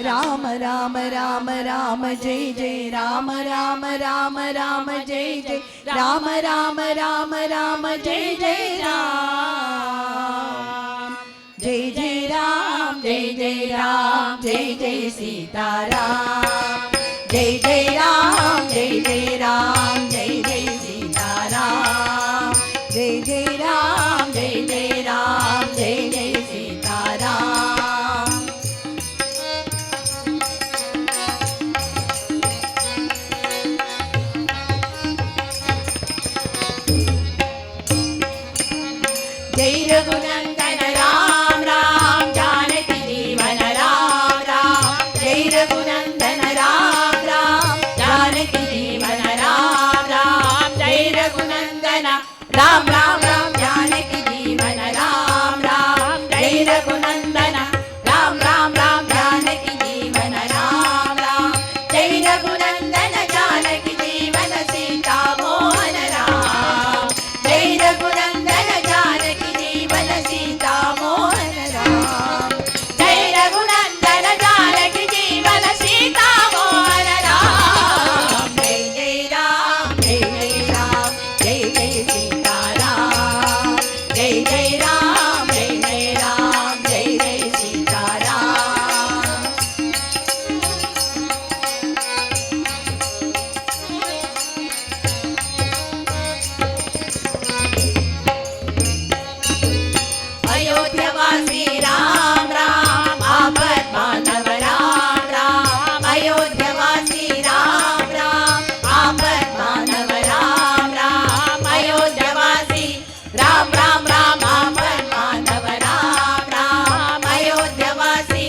A: राम राम राम राम जय जय राम राम राम राम जय जय राम राम राम राम जय जय राम जय जय राम जय जय राम जय जय सीताराम जय जय राम जय जय राम जय जय सीताराम जय जय राम जय जय राम जय जय सीताराम जय रघुनंदन राम राम जानकी जीवन राम राम जय रघुनंदन राम राम जानकी जीवन राम राम जय रघुनंदन राम राम राम जानकी जीवन राम राम जय रघुनंदन राम राम राम जानकी जीवन राम राम जय रघुनंदन जानकी जीवन सीता मोहन राम जय रघुनंदन जानकी जीवन सीता मोहन राम जय रघुनंदन जानकी जीवन सीता मोहन राम जय जय राम जय जय राम जय जय सीताराम जय जय राम जय जय राम जय जय सीताराम अयोध्यवासी राम राम आपद बांधव राम राम अयोध्यवासी राम राम आपद बांधव राम राम अयोध्यवासी राम राम राम आपद बांधव राम राम अयोध्यवासी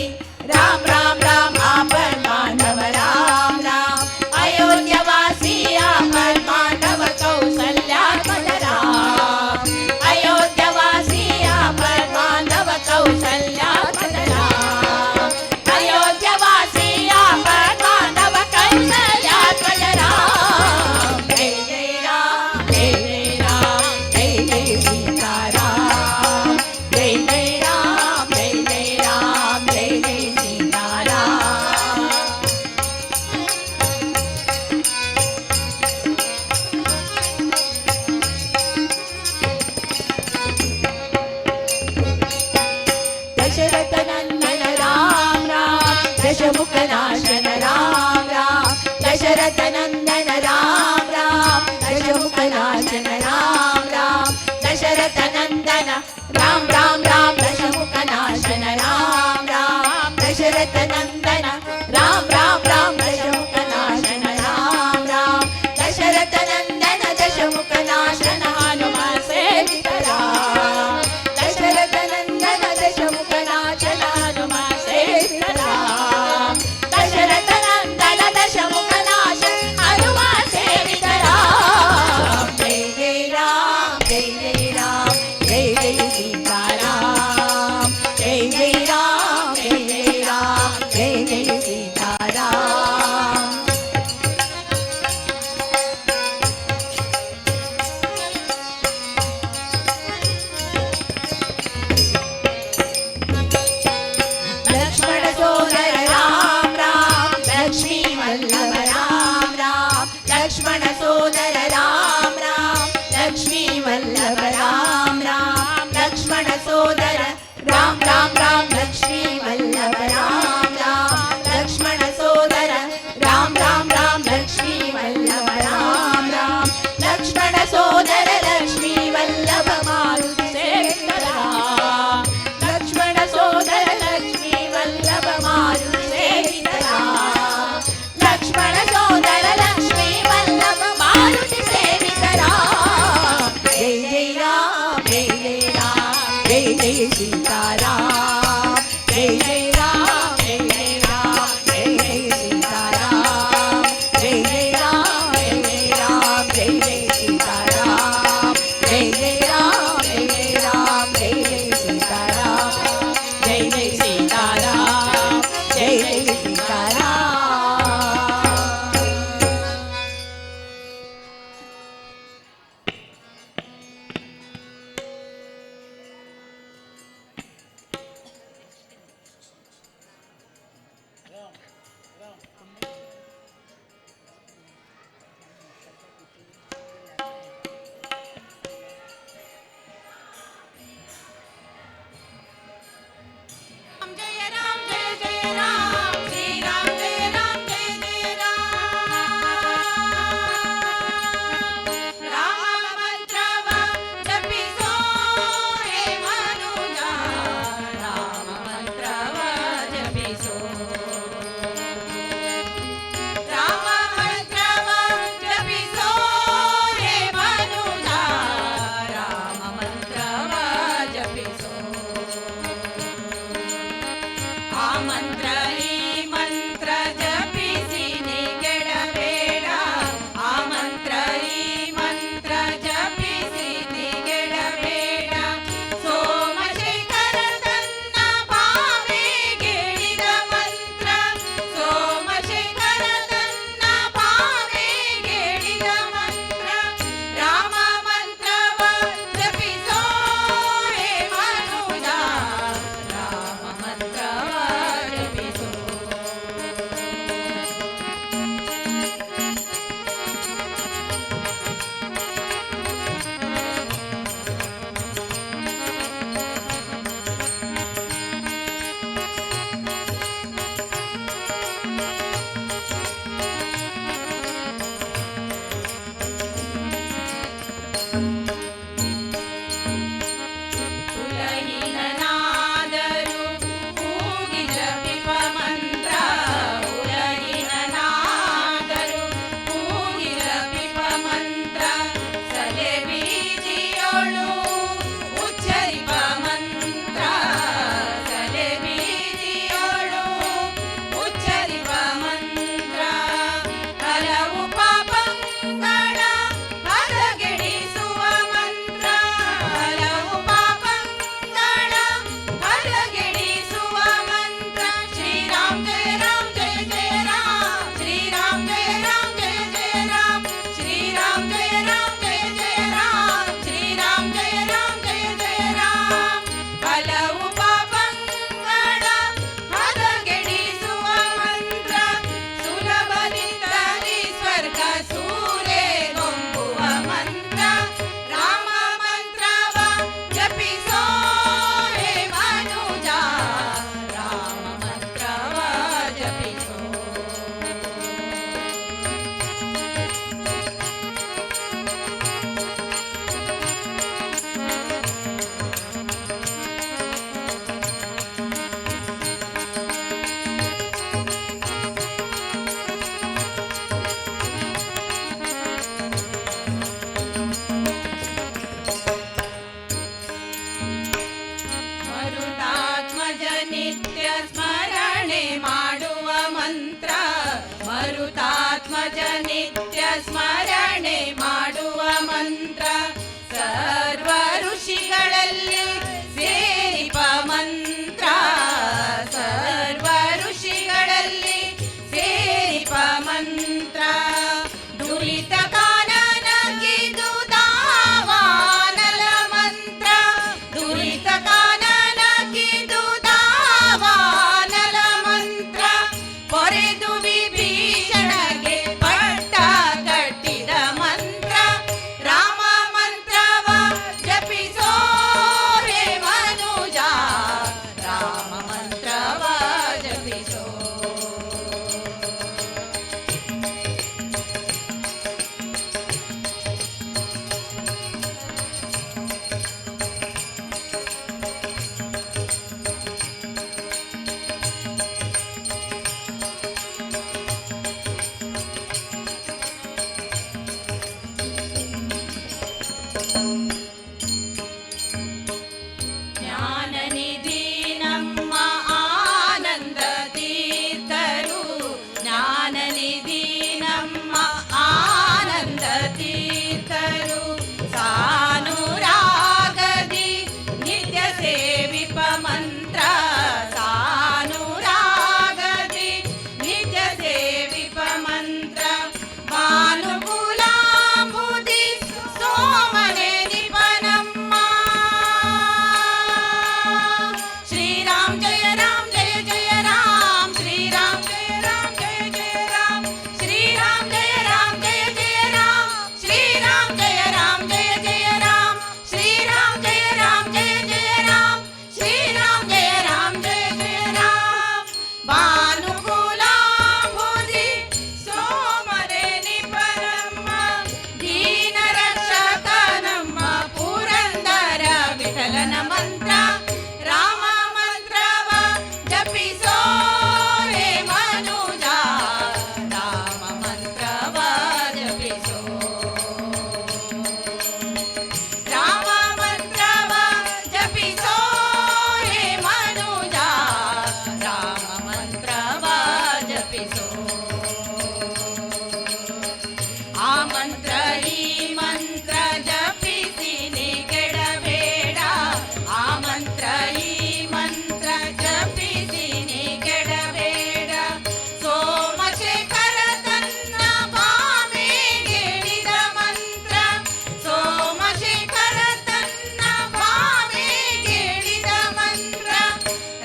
A: राम राम राम आपद बांधव राम राम अयोध्यवासी आपद बांधव कौसल्यात्मज राम अयोध्यवासी आपद बांधव कौसल्यात्मज राम अयोध्यवासी आपद बांधव कौसल्यात्मज राम जय जय राम जय जय राम जय जय सीताराम जय जय राम जय जय राम जय जय सीताराम दशरथ नंदन राम राम दशमुख नाशन राम राम दशरथ नंदन राम राम दशमुख नाशन राम राम दशरथ नंदन राम राम राम दशमुख नाशन राम राम दशरथ नंदन राम राम राम दशमुख नाशन राम राम दशरथ नंदन दशमुख नाशन हनुमान सेवित राम दशरथ नंदन दशमुख नाशन हनुमान सेवित राम दशरथ नंदन दशमुख नाशन हनुमान सेवित राम जय जय राम जय जय राम जय जय सीताराम जय जय राम जय जय राम जय जय सीताराम लक्ष्मण सोदर राम राम लक्ष्मी वल्लभ राम राम लक्ष्मण सोदर राम राम लक्ष्मी वल्लभ राम राम लक्ष्मण सोदर राम राम राम लक्ष्मी वल्लभ राम राम लक्ष्मण सोदर राम राम राम लक्ष्मी वल्लभ राम राम लक्ष्मण सोदर लक्ष्मी वल्लभ मारुति सेवित राम लक्ष्मण सोदर लक्ष्मी वल्लभ मारुति सेवित राम लक्ष्मण सोदर लक्ष्मी वल्लभ मारुति सेवित राम जय जय राम जय जय राम जय जय सीताराम जय जय राम जय जय राम जय जय सीताराम जय जय राम जय जय राम जय जय सीताराम जय जय राम जय जय राम जय जय सीताराम जय जय सीताराम जय जय सीताराम
B: ರಾಜ ನಿತ್ಯ ಸ್ಮರಣೆ ಮಾಡುವ ಮಂತ್ರ ಸರ್ವ ಋಷಿಗಳಲ್ಲಿ ಸೇರಿಪ ಮಂತ್ರ ಸರ್ವ ಋಷಿಗಳಲ್ಲಿ ಸೇರಿಪ ಮಂತ್ರ ದುರಿತ ಕಾನನ ಕಿದುದಾವಾನಲ ಮಂತ್ರ ದುರಿತ ಕಾನನ ಕಿದುದಾವಾನಲ ಮಂತ್ರ ಪೊರೆದು ವಿಭೀಷಣಗೆ ಪಟ್ಟ ಕಟ್ಟಿದ ಮಂತ್ರ ರಾಮ ಮಂತ್ರವ ಜಪಿಸೋ ಹೇ ಮನುಜ ರಾಮ ಮಂತ್ರವ ಜಪಿಸೋ ಜ್ಞಾನನಿಧಿ ನಮ್ಮ ಆನಂದ ತೀರ್ಥರು ಜ್ಞಾನನಿಧಿ ನಮ್ಮ ಆನಂದ ತೀರ್ಥರು ಸಾನುರಾಗದಿ ನಿತ್ಯ ಸೇವಿಪ ಮಂತ್ರ ಸಾನುರಾಗದಿ ನಿತ್ಯ ಸೇವಿಪ ಮಂತ್ರ ಭಾನುಕುಲಾಂಬುದಿ ಸೋಮನೆ ನಿಪನಮ್ಮ ಶ್ರೀರಾಮ್ ಜಯ ರಾಮ್ ಜಯ ಜಯ ರಾಮ್ ಶ್ರೀರಾಮ್ ಜಯ ರಾಮ್ ಜಯ ಜಯ ರಾಮ್ ಶ್ರೀರಾಮ್ ಜಯ ರಾಮ್ ಜಯ ಜಯ ರಾಮ್ ಶ್ರೀರಾಮ್ ಜಯ ರಾಮ್ ಜಯ ಜಯ ರಾಮ್ ಶ್ರೀರಾಮ್ ಜಯ ರಾಮ್ ಜಯ ಜಯ ರಾಮ್ ಶ್ರೀರಾಮ್ ಜಯ ರಾಮ್ ಜಯ ಜಯ ರಾಮ್ ಭಾನುಕುಲಾಂಬುದಿ ಸೋಮನೆ ನಿಪನಮ್ಮ ದೀನ ರಕ್ಷಕ ನಮ್ಮ ಪುರಂದರ ವಿಠಲನ ಮಂತ್ರ ರಾಮ ಮಂತ್ರವ ಜಪಿಸೋ ಹೇ ಮನುಜ ರಾಮ ಮಂತ್ರವ ಜಪಿಸೋ ರಾಮ ಮಂತ್ರವ ಜಪಿಸೋ ಹೇ ಮನುಜ ರಾಮ ಮಂತ್ರವ ಜಪಿಸೋ ಆ ಮಂತ್ರ ಈ ಮಂತ್ರ ಜಪಿಸಿ ನೀ ಕೆಡಬೇಡ ಆ ಮಂತ್ರ ಈ ಮಂತ್ರ ಜಪಿಸಿ ನೀ ಕೆಡಬೇಡ ಸೋಮಶೇಖರ ತನ್ನ ಭಾಮೆಗೆಳಿದ ಮಂತ್ರ ಸೋಮಶೇಖರ ತನ್ನ ಭಾಮೆಗೆಳಿದ ಮಂತ್ರ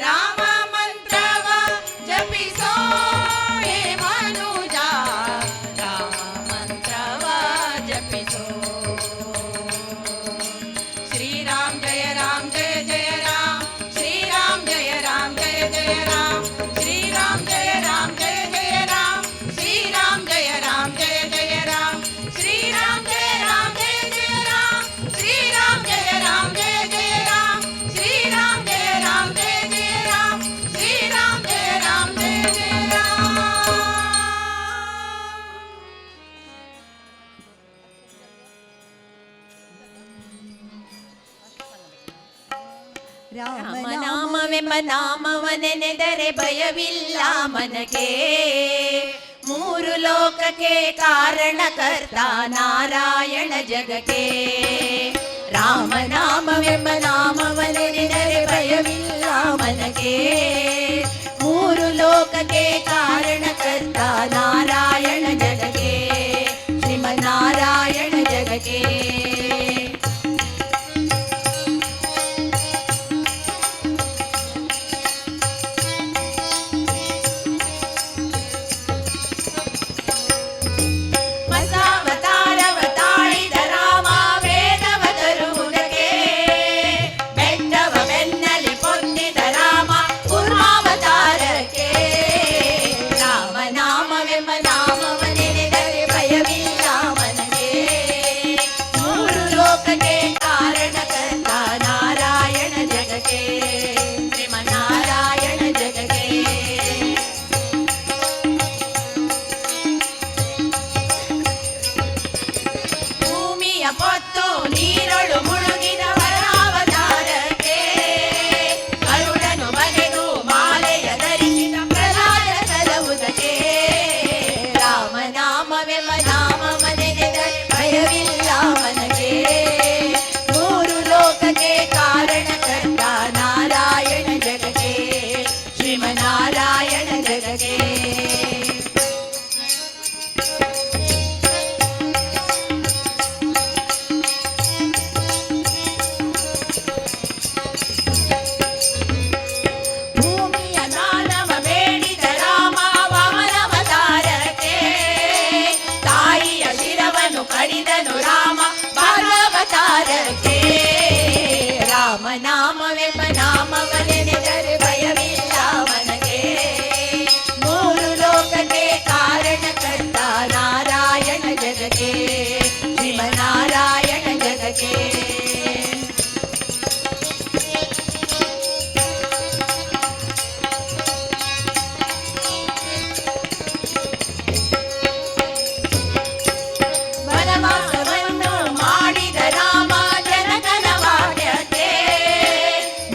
B: ರಾಮ ಮಂತ್ರವ ಜಪಿಸೋ ಹೇ ಮನುಜ ರಾಮ ಮಂತ್ರವ ಜಪಿಸೋ ಶ್ರೀರಾಮ್ ಜಯ ರಾಮ್ ಜಯ ಜಯ ರಾಮ್ ಶ್ರೀರಾಮ್ ಜಯ ರಾಮ್ ಜಯ ಜಯ ರಾಮ್ ಶ್ರೀರಾಮ್ ಜಯ ರಾಮ್ ಜಯ ಜಯ ರಾಮ್ ಶ್ರೀರಾಮ್ ಜಯ ರಾಮ್ ಜಯ ಜಯ ರಾಮ್ ಶ್ರೀರಾಮ್ ಜಯ ರಾಮ್ ಜಯ ಜಯ ರಾಮ್ ಶ್ರೀರಾಮ್ ಜಯ ರಾಮ್ ಜಯ ಜಯ ರಾಮ್ ಶ್ರೀರಾಮ್ ಜಯ ರಾಮ್ ಜಯ ಜಯ ರಾಮ್ ಶ್ರೀರಾಮ್ ಜಯ ರಾಮ್ ಜಯ ಜಯ ರಾಮ್
A: ರಾಮನಾಮವೆಂಬ
B: ನಾಮವನೆನೆದರೆ ಭಯವಿಲ್ಲ ಮನಗೆ ಮೂರು ಲೋಕಕ್ಕೆ ಕಾರಣಕರ್ತ ನಾರಾಯಣ ಜಗಕ್ಕೆ ರಾಮನಾಮವೆಂಬ ನಾಮವನೆನೆದರೆ ಭಯವಿಲ್ಲ ಮನಗೆ ಮೂರು ಲೋಕಕ್ಕೆ ಕಾರಣಕರ್ತ ನಾರಾಯಣ ಜಗಕ್ಕೆ ಶ್ರೀಮನ್ನಾರಾಯಣ ಜಗಕ್ಕೆ ತಾರಕೆ ರಾಮನಾಮವೆಂಬ ನಾಮವನೆನೆದರೆ ಭಯವಿಲ್ಲ ಮನಗೆ ಮೂರು ಲೋಕಕ್ಕೆ ಕಾರಣಕರ್ತ ನಾರಾಯಣ ಜಗಕ್ಕೆ ಶ್ರೀಮನ್ನಾರಾಯಣ ಜಗಕ್ಕೆ ವನವಾಸವನ್ನು ಮಾಡಿದ ರಾಮ ಜನಕನ ವಾಕ್ಯಕ್ಕೆ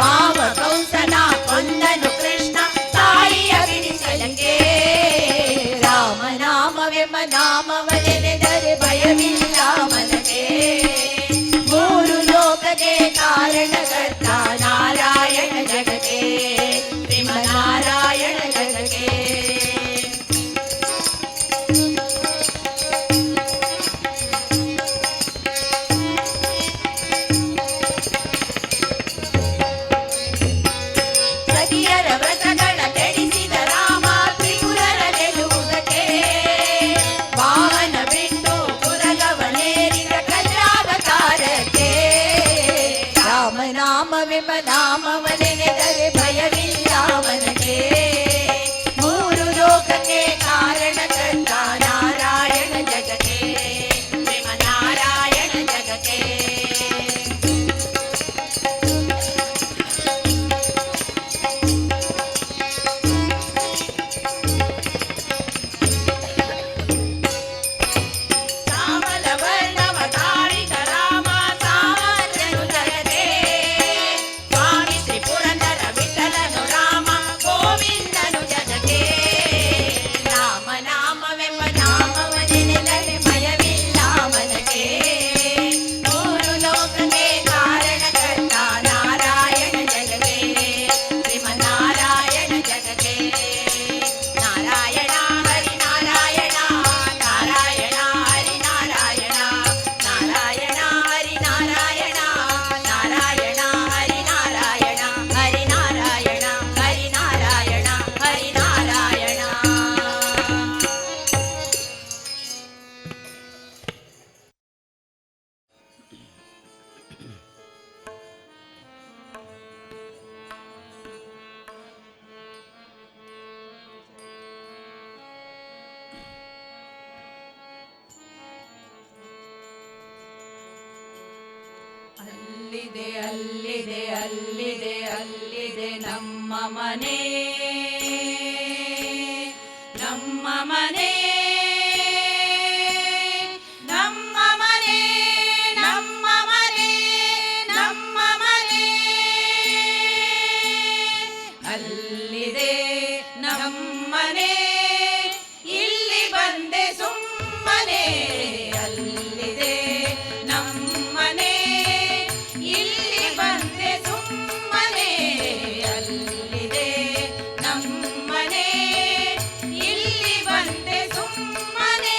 B: ಮಾವ ಕಂಸನ ಕೊಂದನು ಕೃಷ್ಣ ತಾಯಿಯ ಬಿಡಿಸಲಿಗೆ ರಾಮನಾಮವೆಂಬ ನಾಮವನೆನೆದರೆ ಭಯವಿಲ್ಲ ಮನಗೆ ಮೂರು ಲೋಕಕ್ಕೆ ಕಾರಣಕರ್ತ ನಾರಾಯಣ ಜಗಕ್ಕೆ ಶ್ರೀಮನ್ನಾರಾಯಣ ಜಗಕ್ಕೆ ಸತಿಯರ ವ್ರತಗಳ ಕೆಡಿಸಿದ ರಾಮ ತ್ರಿಪುರರ ಗೆಲ್ಲುವುದಕ್ಕೆ ವಾಮನ ಬಿಟ್ಟು ಪುರಗವನೇರಿದ ಕಲ್ಲಾವತಾರಕ್ಕೆ ರಾಮನಾಮವೆಂಬ ನಾಮವನೆನೆದರೆ ಭಯವಿಲ್ಲ ಮನಗೆ ಮೂರು ಲೋಕಕ್ಕೆ ಕಾರಣಕರ್ತ ನಾರಾಯಣ ಜಗಕ್ಕೆ ಶ್ರೀಮನ್ನಾರಾಯಣ ಜಗಕ್ಕೆ ಶ್ಯಾಮಲ ವರ್ಣವ ತಾಳಿದ ರಾಮ ಸಾಮರ್ಥ್ಯನು ಜಗದೆ ಸ್ವಾಮಿ ಶ್ರೀ ಪುರಂದರ ವಿಠಲನು ರಾಮ ಗೋವಿಂದನು ಜಗಕ್ಕೆ ರಾಮನಾಮವೆಂಬ ನಾಮವನೆನೆದರೆ ಭಯವಿಲ್ಲ ಮನಗೆ ಮೂರು ಲೋಕಕ್ಕೆ ಕಾರಣಕರ್ತ ನಾರಾಯಣ ಜಗಕ್ಕೆ ಶ್ರೀಮನ್ನಾರಾಯಣ ಜಗಕ್ಕೆ ನಾರಾಯಣ ಹರಿ ನಾರಾಯಣ ನಾರಾಯಣ ಹರಿ ನಾರಾಯಣ ನಾರಾಯಣ ಹರಿ ನಾರಾಯಣ ನಾರಾಯಣ ಹರಿ ನಾರಾಯಣ ಹರಿ ನಾರಾಯಣ ಹರಿ ನಾರಾಯಣ ಹರಿ ನಾರಾಯಣ ಅಲ್ಲಿದೆ ಅಲ್ಲಿದೆ ಅಲ್ಲಿದೆ ಅಲ್ಲಿದೆ ನಮ್ಮ ಮನೆ ನಮ್ಮ ಮನೆ ನಮ್ಮ ಮನೆ ನಮ್ಮ ಮನೆ ನಮ್ಮ ಮನೆ ಅಲ್ಲಿದೆ ನಮ್ಮನೆ ಇಲ್ಲಿ ಬಂದೆ ಸುಮ್ಮನೆ ಅಲ್ಲಿದೆ ನಮ್ಮನೆ ಇಲ್ಲಿ ಬಂದೆ ಸುಮ್ಮನೆ ಅಲ್ಲಿದೆ ನಮ್ಮನೆ ಇಲ್ಲಿ ಬಂದೆ ಸುಮ್ಮನೆ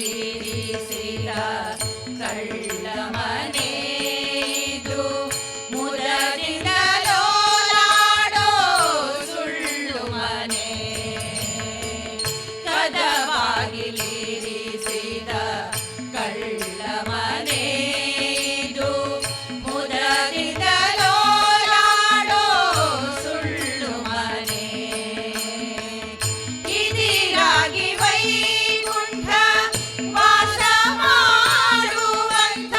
B: ಕದವಾಗಿಲಿರಿಸಿದ ಕಳ್ಳ ಮನೆದು ಮುದದಿಂದ ಲೋಲಾಡೋ ಸುಳ್ಳು ಮನೆ ಕದವಾಗಿಲಿರಿಸಿದ ಕಳ್ಳ ಮನೆದು ಮುದದಿಂದ ಲೋಲಾಡೋ ಸುಳ್ಳು ಮನೆ ಇದಿರಾಗಿ ವೈಕುಂಠ ವಾಸ ಮಾಡುವಂತ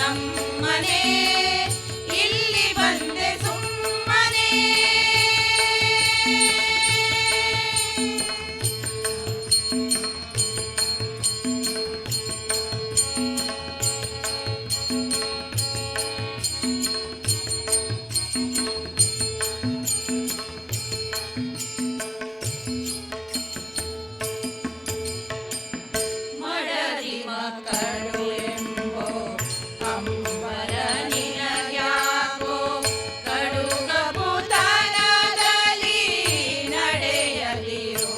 B: ನಮ್ಮನೆ ಇಲ್ಲಿ ಬಂದೆ ಸುಮ್ಮನೆ ಮಡದಿ ಮಕ್ಕಳು ಎಂಬೋ ಅಂಬರ ನಿನಗ್ಯಾಕೋ ಕಡುಗಬುತನದಲ್ಲಿ ನಡೆಯಲಿರೋ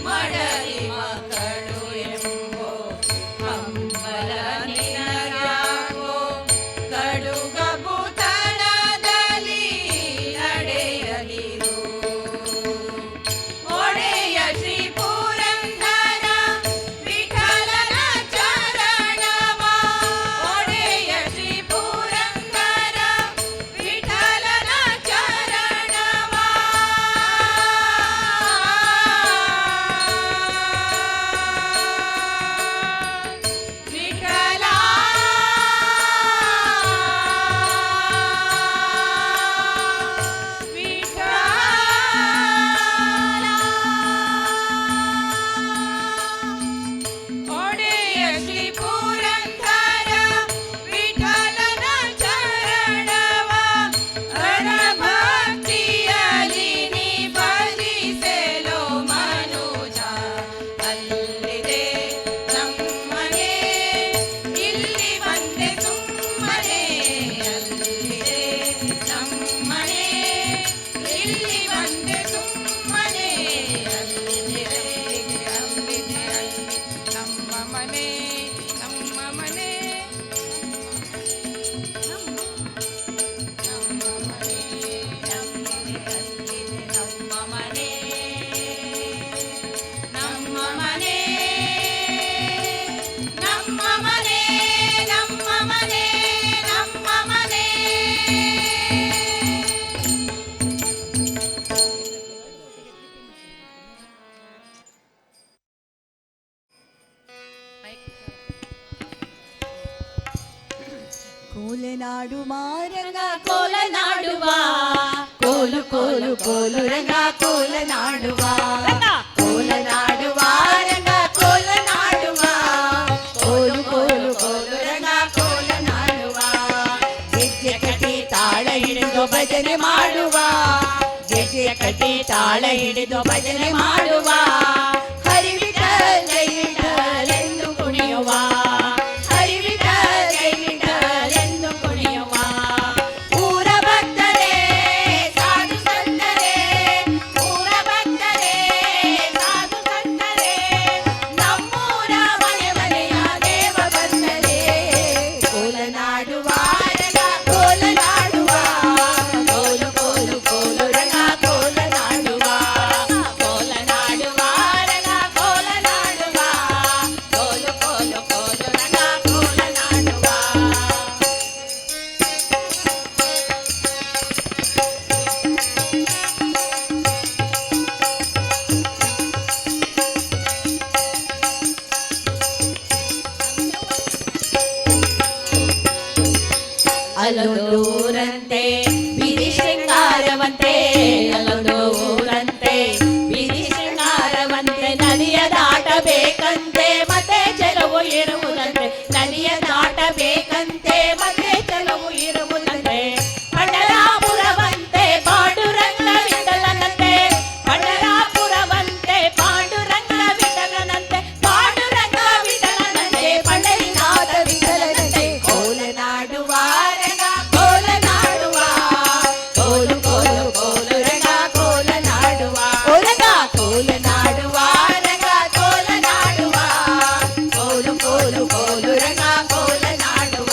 B: ಮಡದಿ ಮಕ್ಕಳು ಎಂಬೋ ಅಂಬರ ನಿನಗ್ಯಾಕೋ ಕಡುಗಬುತನದಲ್ಲಿ ನಡೆಯಲಿರೋ ಒಡೆಯ ಶ್ರೀ ಪುರಂದರ ವಿಠಲನ ಚರಣವ ಒಡೆಯ ಶ್ರೀ ಪುರಂದರ ವಿಠಲನ ಚರಣವ ವಿಠಲ ಒಡೆಯ ಶ್ರೀ ಪುರಂದರ ವಿಠಲನ ಚರಣವ ಹರಭಕ್ತಿಯಲಿ ನೀ ಭಜಿಸೆಲೋ ಮನುಜ ಅಲ್ಲಿದೆ ನಮ್ಮನೆ ಇಲ್ಲಿ ಬಂದೆ ಸುಮ್ಮನೆ ಅಲ್ಲಿದೆ ನಮ್ಮನೆ ಇಲ್ಲಿ ಬಂದೆ ಸುಮ್ಮನೆ ಅಲ್ಲಿದೆ ಅಲ್ಲಿದೆ ನಮ್ಮ ಮನೆ ನಮ್ಮ ಮನೆ ನಮ್ಮ ಮನೆ ಅಲ್ಲಿದೆ ನಮ್ಮ ಮನೆ ನಮ್ಮ ಮನೆ ನಮ್ಮ ಮನೆ ನಮ್ಮ ಮನೆ ನಮ್ಮ ಮನೆ
A: ಕೋಲನಾಡು ಮಾರಂಗ
B: ಕೋಲನಾಡುವ
A: ಕೋಲು ಕೋಲು ಕೋಲು ರಂಗ ಕೋಲನಾಡುವ ಕೋಲನಾಡುವ ರಂಗ ಕೋಲನಾಡುವ ಕೋಲು ಕೋಲು ಕೋಲು ರಂಗ ಕೋಲನಾಡುವ ಗೆಜ್ಜೆ ಕಟ್ಟಿ ತಾಳ ಹಿಡಿದು ಭಜನೆ ಮಾಡುವ ಗೆಜ್ಜೆ ಕಟ್ಟಿ ತಾಳ ಹಿಡಿದು ಭಜನೆ ಮಾಡುವ ಹರಿವಿಠಲೆಂದು ಕುಣಿಯುವ ಹರಿವಿಠಲೆಂದು ಕುಣಿಯುವ ಊರ ಭಕ್ತರೇ ಸಾಧು ಸಂತರೇ ಊರ ಭಕ್ತರೇ ಸಾಧು ಸಂತರೇ ನಮ್ಮೂರ ಮನೆ ಮನೆಯ ದೇವ ಬಂದರೆ ಕೋಲನಾಡುವ ರಂಗ ಕೋಲನಾಡುವ ಕೋಲು ಕೋಲು ಕೋಲು ರಂಗ ಕೋಲನಾಡುವ ಕೋಲನಾಡುವ ರಂಗ ಕೋಲನಾಡುವ ಕೋಲು ಕೋಲು ಕೋಲು ರಂಗ ಕೋಲನಾಡುವ ಅಲ್ಲೊಂದು ಊರಂತೆ ಬೀದಿ ಶೃಂಗಾರವಂತೆ ಅಲ್ಲೊಂದು ಊರಂತೆ ಬೀದಿ ಶೃಂಗಾರವಂತೆ ನದಿಯ ದಾಟಬೇಕಂತೆ ಮತ್ತೆ ಚೆಲುವು ಇರುವುದಂತೆ ನದಿಯ ದಾಟಬೇಕಂತೆ ಮತ್ತೆ ಚೆಲುವು ಇರುವುದಂತೆ ಪಂಡರಾಪುರವಂತೆ ಪಾಂಡುರಂಗ ವಿಠಲನಂತೆ ಪಂಡರಾಪುರವಂತೆ ಪಾಂಡುರಂಗ ವಿಠಲನಂತೆ ಪಾಂಡುರಂಗ ವಿಠಲನಂತೆ ಪಂಡರಿನಾಥ ವಿಠಲನಂತೆ ಕೋಲನಾಡುವ ರಂಗ ಕೋಲನಾಡುವ ಕೋಲು ಕೋಲು ಕೋಲು ರಂಗ ಕೋಲನಾಡುವ ರಂಗ ಕೋಲನಾಡುವ ರಂಗ ಕೋಲನಾಡುವ ಕೋಲು ಕೋಲು ಕೋಲು ರಂಗ ಕೋಲನಾಡುವ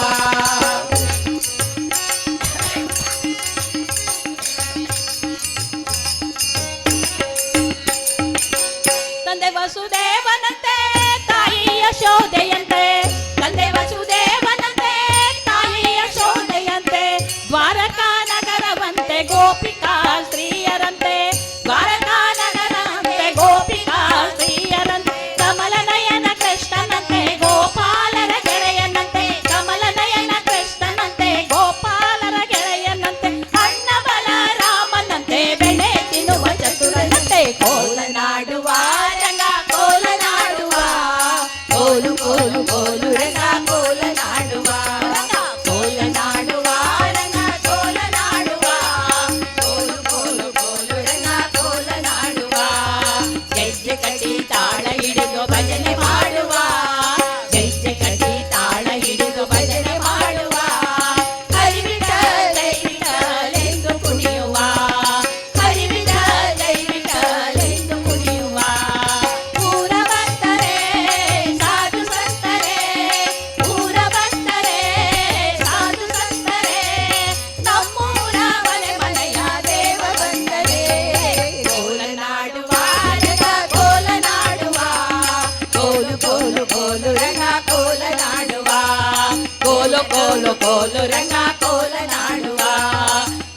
B: ಕೋಲು ಕೋಲು ಕೋಲು ರಂಗ ಕೋಲ ನಾಡುವ,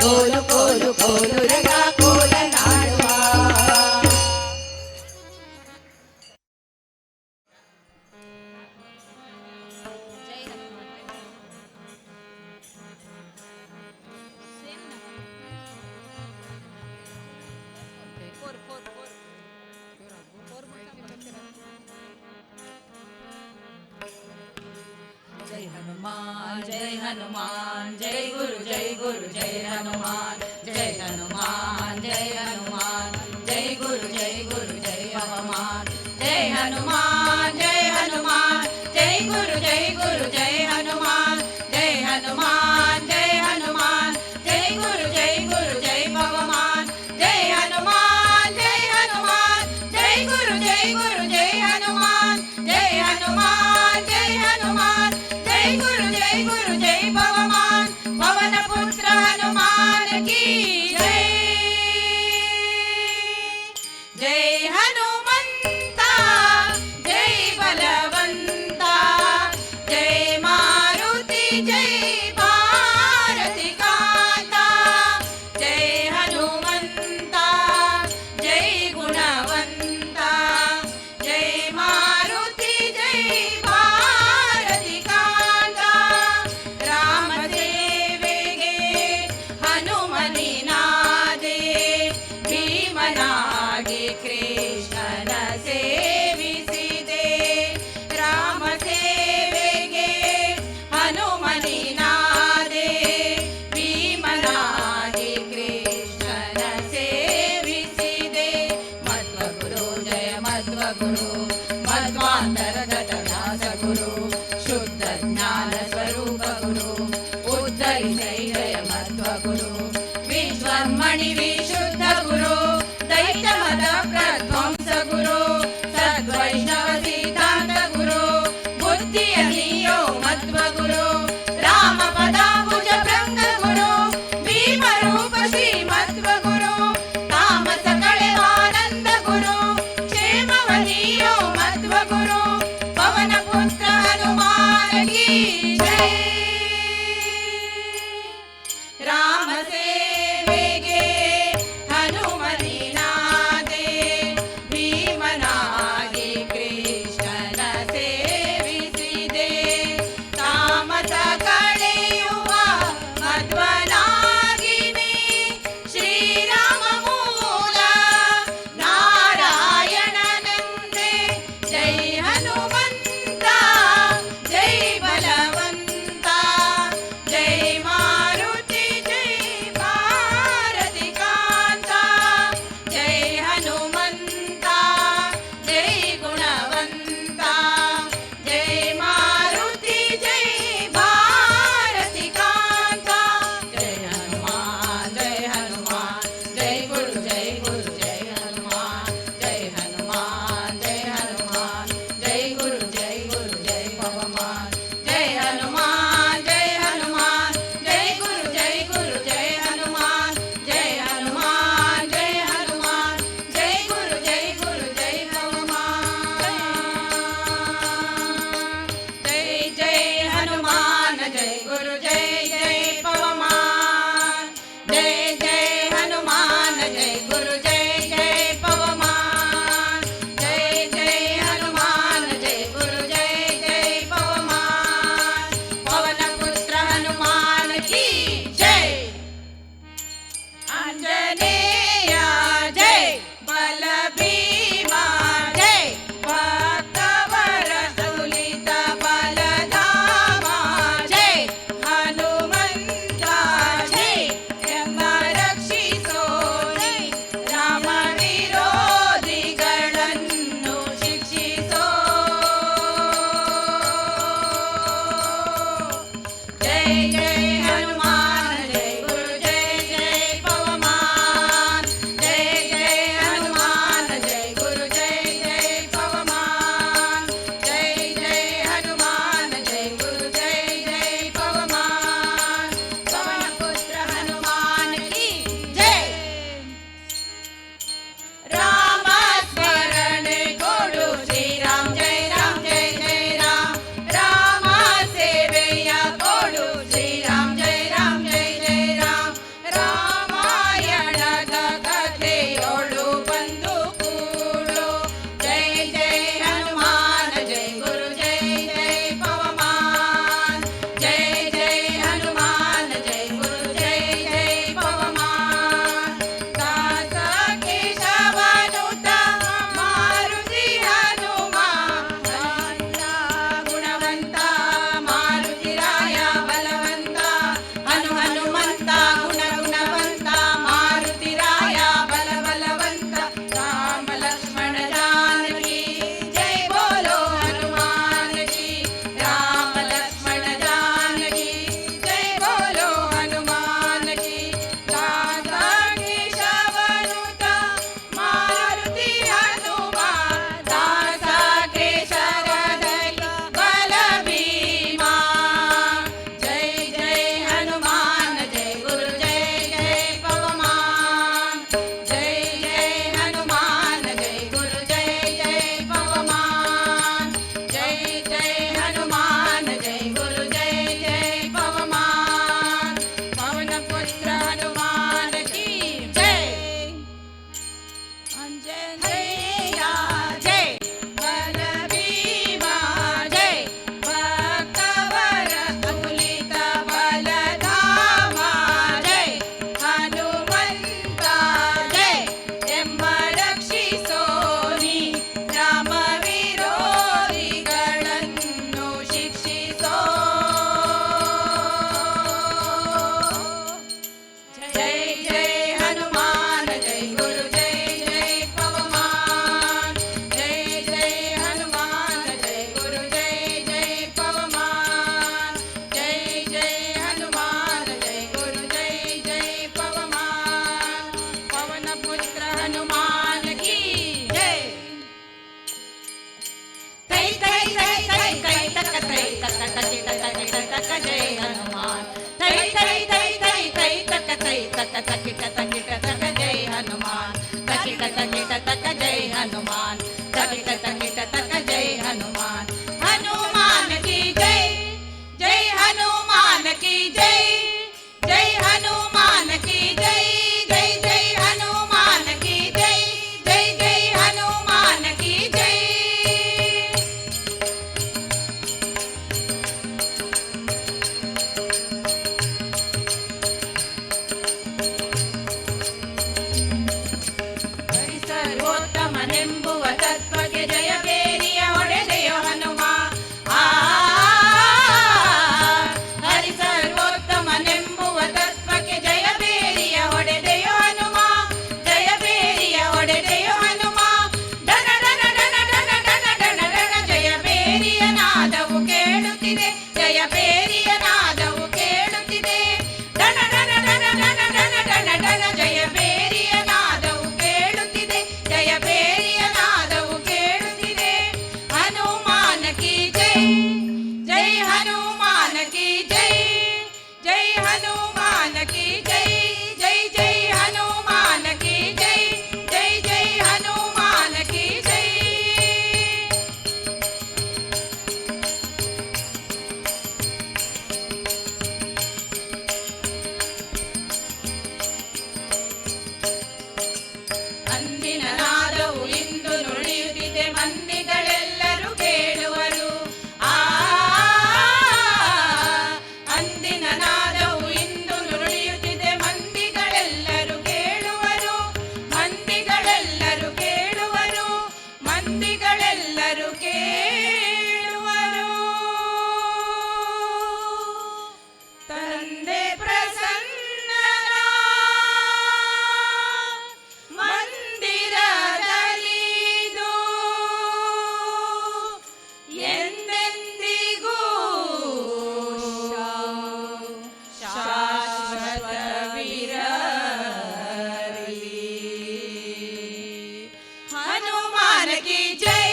B: ಕೋಲು ಕೋಲು ಕೋಲು ರಂಗ ಕೋಲ ನಾಡುವ. जय हनुमान जय हनुमान जय गुरु जय हनुमान जय हनुमान जय हनुमान जय गुरु जय हनुमान जय हनुमान जय हनुमान जय गुरु जय हनुमान जय हनुमान जय हनुमान जय गुरु जय भगवान जय हनुमान जय हनुमान जय गुरु जय हनुमान जय हनुमान जय हनुमान जय गुरु जय भगवान पवन पुत्र हनुमान की जय जय हनुमंता जय बलवंता जय मारुति जय भारती कांता जय हनुमंता जय गुणवंता जय मारुति जय भारती कांता राम देवेगे हनुमनि नादे भीमनागे कृष्णನ ಸೇವಿಸಿದೆ ರಾಮ ಸೇವೆಗೆ ಹನುಮನಿ ನಾದೆ ಭೀಮನಾಗಿ ಕೃಷ್ಣನ ಸೇವಿಸಿದೆ ಮಧ್ವಗುರು ಜಯ ಮಧ್ವಗುರು ಮಧ್ವಾಂತರಗತ ವ್ಯಾಸ ಗುರು ಶುದ್ಧ ಜ್ಞಾನ ಸ್ವರೂಪ ಗುರು ಉದ್ಧರಿಸೈ ಜಯ ಮಧ್ವಗುರು ವಿಶ್ವಮಣಿ ವಿಶುದ್ಧ ಗುರು ದೈತ್ಯ ಮತ ಪ್ರಧ್ವಂಸ ಗುರು ಸದ್ವೈಷ್ಣವ ಸಿದ್ಧಾಂತ ಗುರು ಬುದ್ಧಿಯ ನೀಯೋ ಮಧ್ವ ಗುರು ರಾಮ ಪದಾಂಬುಜ ಭೃಂಗ ಗುರು ಭೀಮ ರೂಪ ಶ್ರೀ ಮಧ್ವ ಗುರು ತಾಮಸ ಕಳೆವಾನಂದ ಗುರು ಕ್ಷೇಮವ ನೀಯೋ ಮಧ್ವ ಗುರು ಪವನ ಪುತ್ರ ಹನುಮಾನ ಕೀ ಜೈ ರಾಮ ಸೇವೆಗೆ ಹನುಮನಿ ನಾದೆ ಭೀಮನಾಗಿ ಕೃಷ್ಣನ ಸೇವಿಸಿದೆ ತಾಮಸ ಕಳೆಯುವ ಮಧ್ವನಾಗಿನಿ ಶ್ರೀರಾಮ ಮೂಲ ನಾರಾಯಣನೆಂದೆ ಜೈ ಹನುಮಂತ ಜೈ ಬಲವಂತ ಜೈ ಮಾರುತಿ ಜೈ ಭಾರತಿ ಕಾಂತ ಜೈ ಹನುಮಂತ ಜೈ ಗುಣವಂತ ಜೈ ಮಾರುತಿ ಜೈ ಭಾರತಿ ಕಾಂತ ಜೈ ಹನುಮಾನ್ ಜೈ ಗುರು ಜೈ ಹನುಮಾನ್ ಜೈ ಹನುಮಾನ್ ಜೈ ಹನುಮಾನ್ ಜೈ ಗುರು ಜೈ ಭಗವಾನ್ ಜೈ ಹನುಮಾನ್ ಜೈ ಹನುಮಾನ್ ಜೈ ಗುರು ಜೈ ಹನುಮಾನ್ ಜೈ ಹನುಮಾನ್ ಜೈ ಹನುಮಾನ್ ಜೈ ಗುರು ಜೈ ಭಗವಾನ್ ಜೈ ಜೈ ಹನುಮಾನ್ ಜೈ ಗುರು ಜೈ ಪವಮಾನ್ ಜೈ ಜೈ ಹನುಮಾನ್ ಜೈ ಗುರು ಜೈ ಪವಮಾನ್ ಜೈ ಜೈ ಹನುಮಾನ್ ಜೈ ಗುರು ಜೈ ಪವಮಾನ್ ಪವನ ಪುತ್ರ ಹನುಮಾನ ಕೀ ಜೈ ಆಂಜನೇಯ ಜೈ ಬಲ ಭೀಮ ಜೈ ಭಕ್ತವರ ತುಲಿತ ಬಲಧಾಮ ಜೈ ಹನುಮಂತ ಜೈ ಎಂಬ ರಕ್ಷಿಸೋ ಜೈ ರಾಮ ವಿರೋಧಿಗಳನ್ನು ಶಿಕ್ಷಿಸೋ ಜೈ ಜೈ ಹನುಮಾನ್ ಜೈ ಗುರು ಜೈ ಪವಮಾನ್ ಜೈ ಜೈ ಹನುಮಾನ್ ಜೈ ಗುರು ಜೈ ಪವಮಾನ್ ಜೈ ಜೈ ಹನುಮಾನ್ ಜೈ ಗುರು ಜೈ ಪವಮಾನ್ ಪವನ ಪುತ್ರ ಹನುಮಾನ ಕೀ ಜೈ ರಾಮ ಸ್ಮರಣೆ ಕೊಡು ಶ್ರೀರಾಮ್ ಜೈ ರಾಮ್ ರಾಮ ಸೇವೆಯ ಕೊಡು तकिट तक जय हनुमान थै थै थै थै थै तक थै तक तकिट तक जय हनुमान तकिट तक जय हनुमान तकिट तक जय हनुमान हनुमान की जय जय हनुमान की जय जय हनुमान की जय जय जय हनुमान की जय जय जय हनुमान की जय ಹರಿ ಸರ್ವೋತ್ತಮನೆಂಬುವ ತತ್ವಕ್ಕೆ ಜಯ ಬೇರಿಯ ಹೊಡೆದೆಯೋ ಹನುಮ ಆ ಹರಿ ಸರ್ವೋತ್ತಮನೆಂಬುವ ತತ್ವಕ್ಕೆ ಜಯ ಬೇರಿಯ ಹೊಡೆದೆಯೋ ಹನುಮ ಜಯ ಬೇರಿಯ ಹೊಡೆದೆಯೋ ಹನುಮ ಢನ ಢನ ಢನ ಢನ ಢನ ಢನ ಢನ ಜಯ ಬೇರಿಯ ನಾದವು ಕೇಳುತ್ತಿದೆ ಜಯ ಬೇರಿಯ ನಾದವು ಕೇಳುತ್ತಿದೆ ಢನ ಢನ ಢನ ಢನ ಢನ ಢನ ಢನ ಜಯ ಬೇರಿಯ ನಾದವು ಕೇಳುತ್ತಿದೆ ಜಯ ಬೇರಿಯ ನಾದವು ಕೇಳುತ್ತಿದೆ ಹನುಮಾನ ಕಿ ಜೈ ಜೈ ಹನುಮಾನ ಕಿ ಜೈ ಜೈ ಹನುಮಾನ ಕಿ ಜೈ ಜೈ ಜೈ ಹನುಮಾನ ಕಿ ಜೈ ಜೈ ಜೈ ಹನುಮಾನ ಕಿ ಜೈ ಅಂದಿನ ನಾದವು ಇಂದು ನುಡಿಯುತ್ತಿದೆ ಮಂದಿಗಳೆಲ್ಲರೂ ಕೇಳುವರು ಆ ಅಂದಿನ ನಾದವು ಇಂದು ನುಡಿಯುತ್ತಿದೆ ಮಂದಿಗಳೆಲ್ಲರೂ ಕೇಳುವರು ಮಂದಿಗಳೆಲ್ಲರೂ ಕೇಳುವರು ಮಂದಿಗಳೆಲ್ಲರೂ ಕೇಳುವರು ತಂದೆ ಪ್ರಸನ್ನನ ಮಂದಿರದಲ್ಲಿದು ಎಂದೆಂದಿಗೂ ಶಾಶ್ವತವಿರಲಿ ಹನುಮಾನ ಕಿ ಜೈ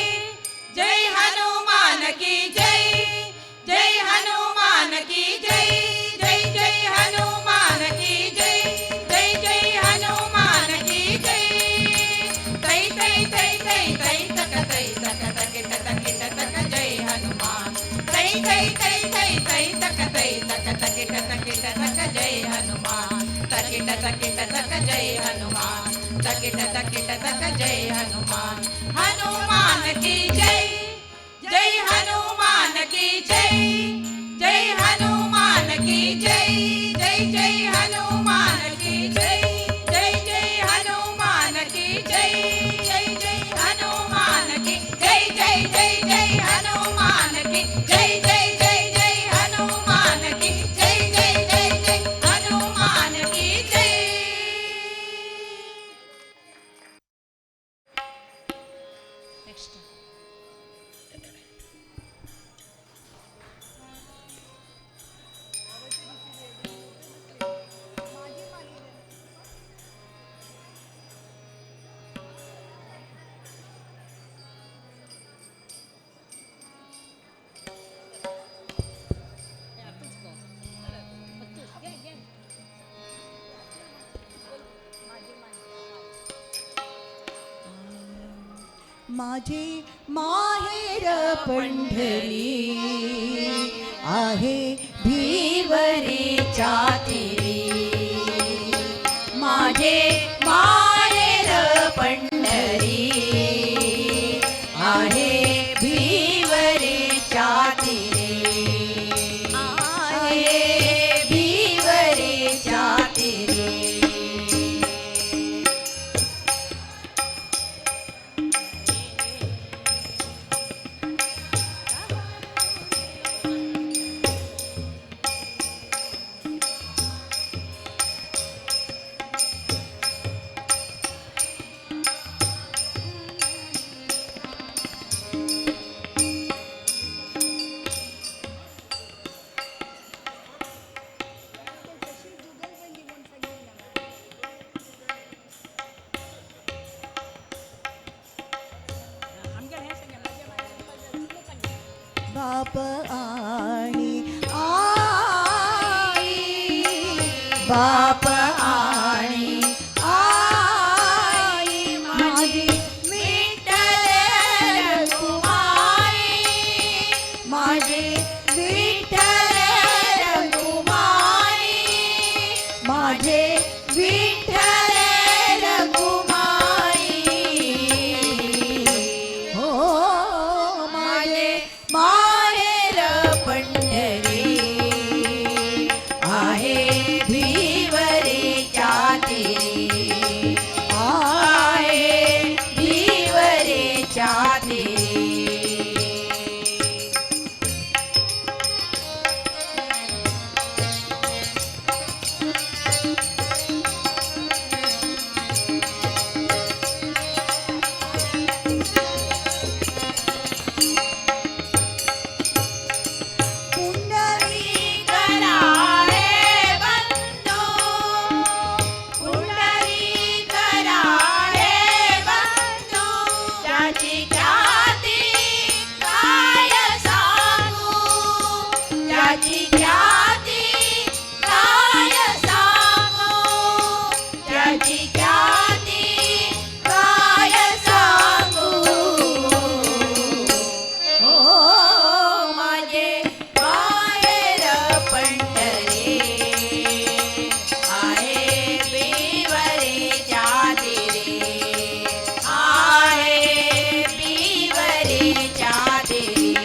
B: ಜೈ ಹನುಮಾನ ಕಿ ಜೈ ಜೈ ಹನುಮಾನ ಕಿ ಜೈ ಜೈ ಜೈ ಹನುಮಾನ ಕಿ ಜೈ ಜೈ ಜೈ ಹನುಮಾನ ಕಿ ಜೈ ತೈ ತೈ ತೈ ತೈ ತೈ ತಕ ತಕಿಟ ತಕ ಜೈ ಹನುಮಾನ್ ತೈ ತೈ ತೈ ತೈ ತೈ ತಕ ತಕಿಟ ತಕ ಜೈ ಹನುಮಾನ್ ತಕಿಟ ತಕ ಜೈ ಹನುಮಾನ್ ತಕಿಟ ತಕ ಜೈ ಹನುಮಾನ್ ಹನುಮಾನ ಕಿ ಜೈ ಜೈ ಹನುಮಾನ ಕಿ ಜೈ ಜೈ ಹನುಮಾನ ಕಿ ಜೈ ಜೈ ಜೈ ಹನುಮಾನ ಕಿ ಜೈ ಜೈ ಜೈ ಹನುಮಾನ ಕಿ ಜೈ ಜೈ ಜೈ ಹನುಮಾನ ಕಿ ಜೈ ಜೈ ಜೈ ಜೈ ಹನುಮಾನ ಕಿ ಜೈ ಜೈ ಜೈ ಜೈ ಹನುಮಾನ ಕಿ ಜೈ ಜೈ ಜೈ ಜೈ ಹನುಮಾನ ಕಿ ಜೈ ನೆಕ್ಸ್ಟ್
A: माझे माहेर पंढरी आहे भिवरीच्या तीरी माझे माहेर पंढरी आहे भिवरीच्या तीरी आहे भिवरीच्या तीरी बाप आणि
B: बाप आणि आई माझी विठ्ठल रखुमाई
A: माझे
B: विठ्ठल रखुमाई
A: माझे
B: विठ्ठल रखुमाई
A: हो
B: माझे माहेर पंढरी आहे भिवरेच्या तीरी आहे भिवरेच्या तीरी पुंडरीकराळे बंधू पुंडरीकराळे बंधू त्याची ख्याती काय सांगू त्याची ख्याती काय सांगू त्याची ख्याती काय सांगू हो माझे माहेर पंढरी आहे भिवरेच्या तीरी आहे भिवरेच्या तीरी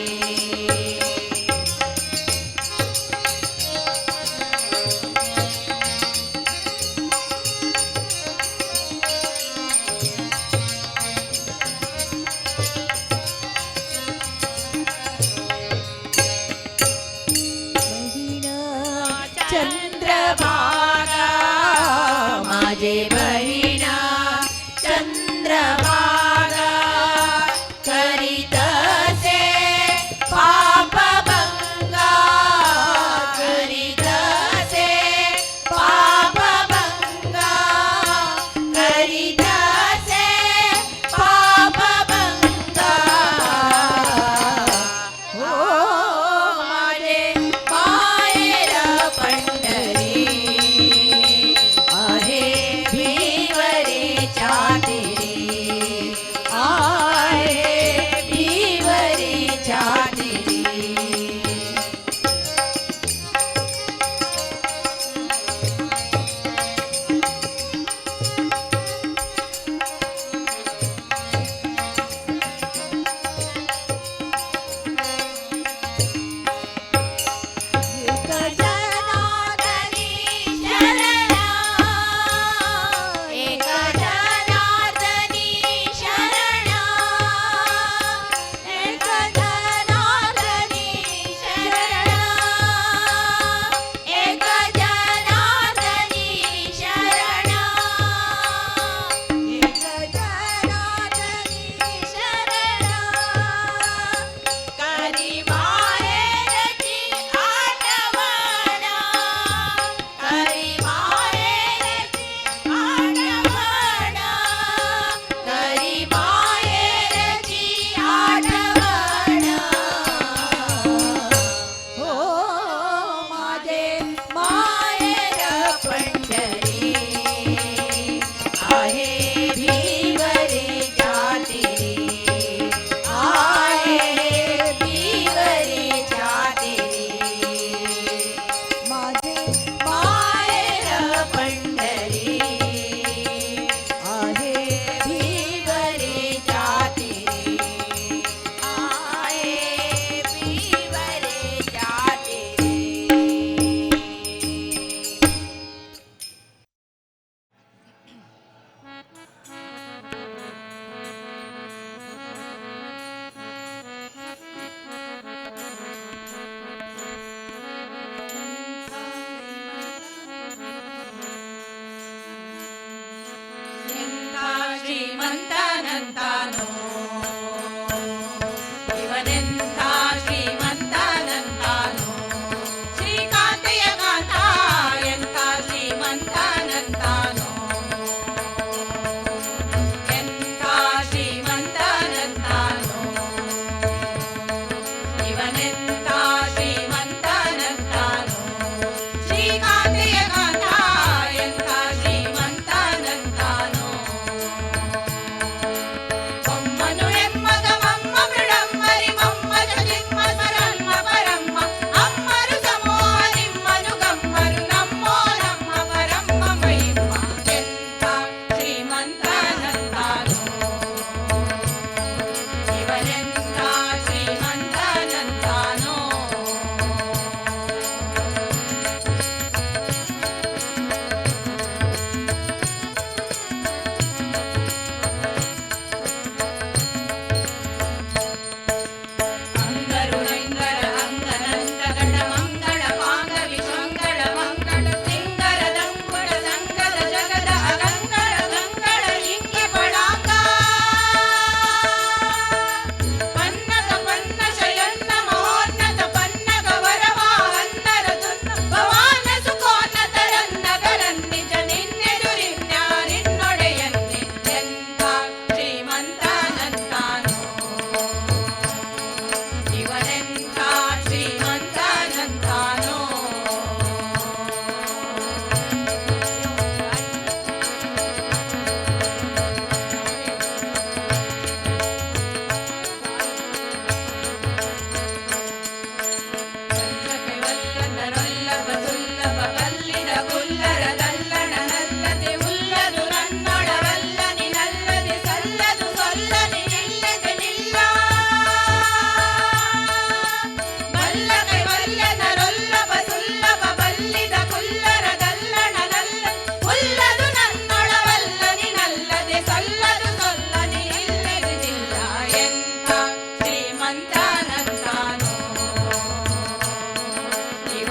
A: बहीण
B: चंद्रभागा माझे बहीण चंद्रभागा करीतसे पापभंगा करीतसे पापभंगा करीतसे पापभंगा हो माझे माहेर पंढरी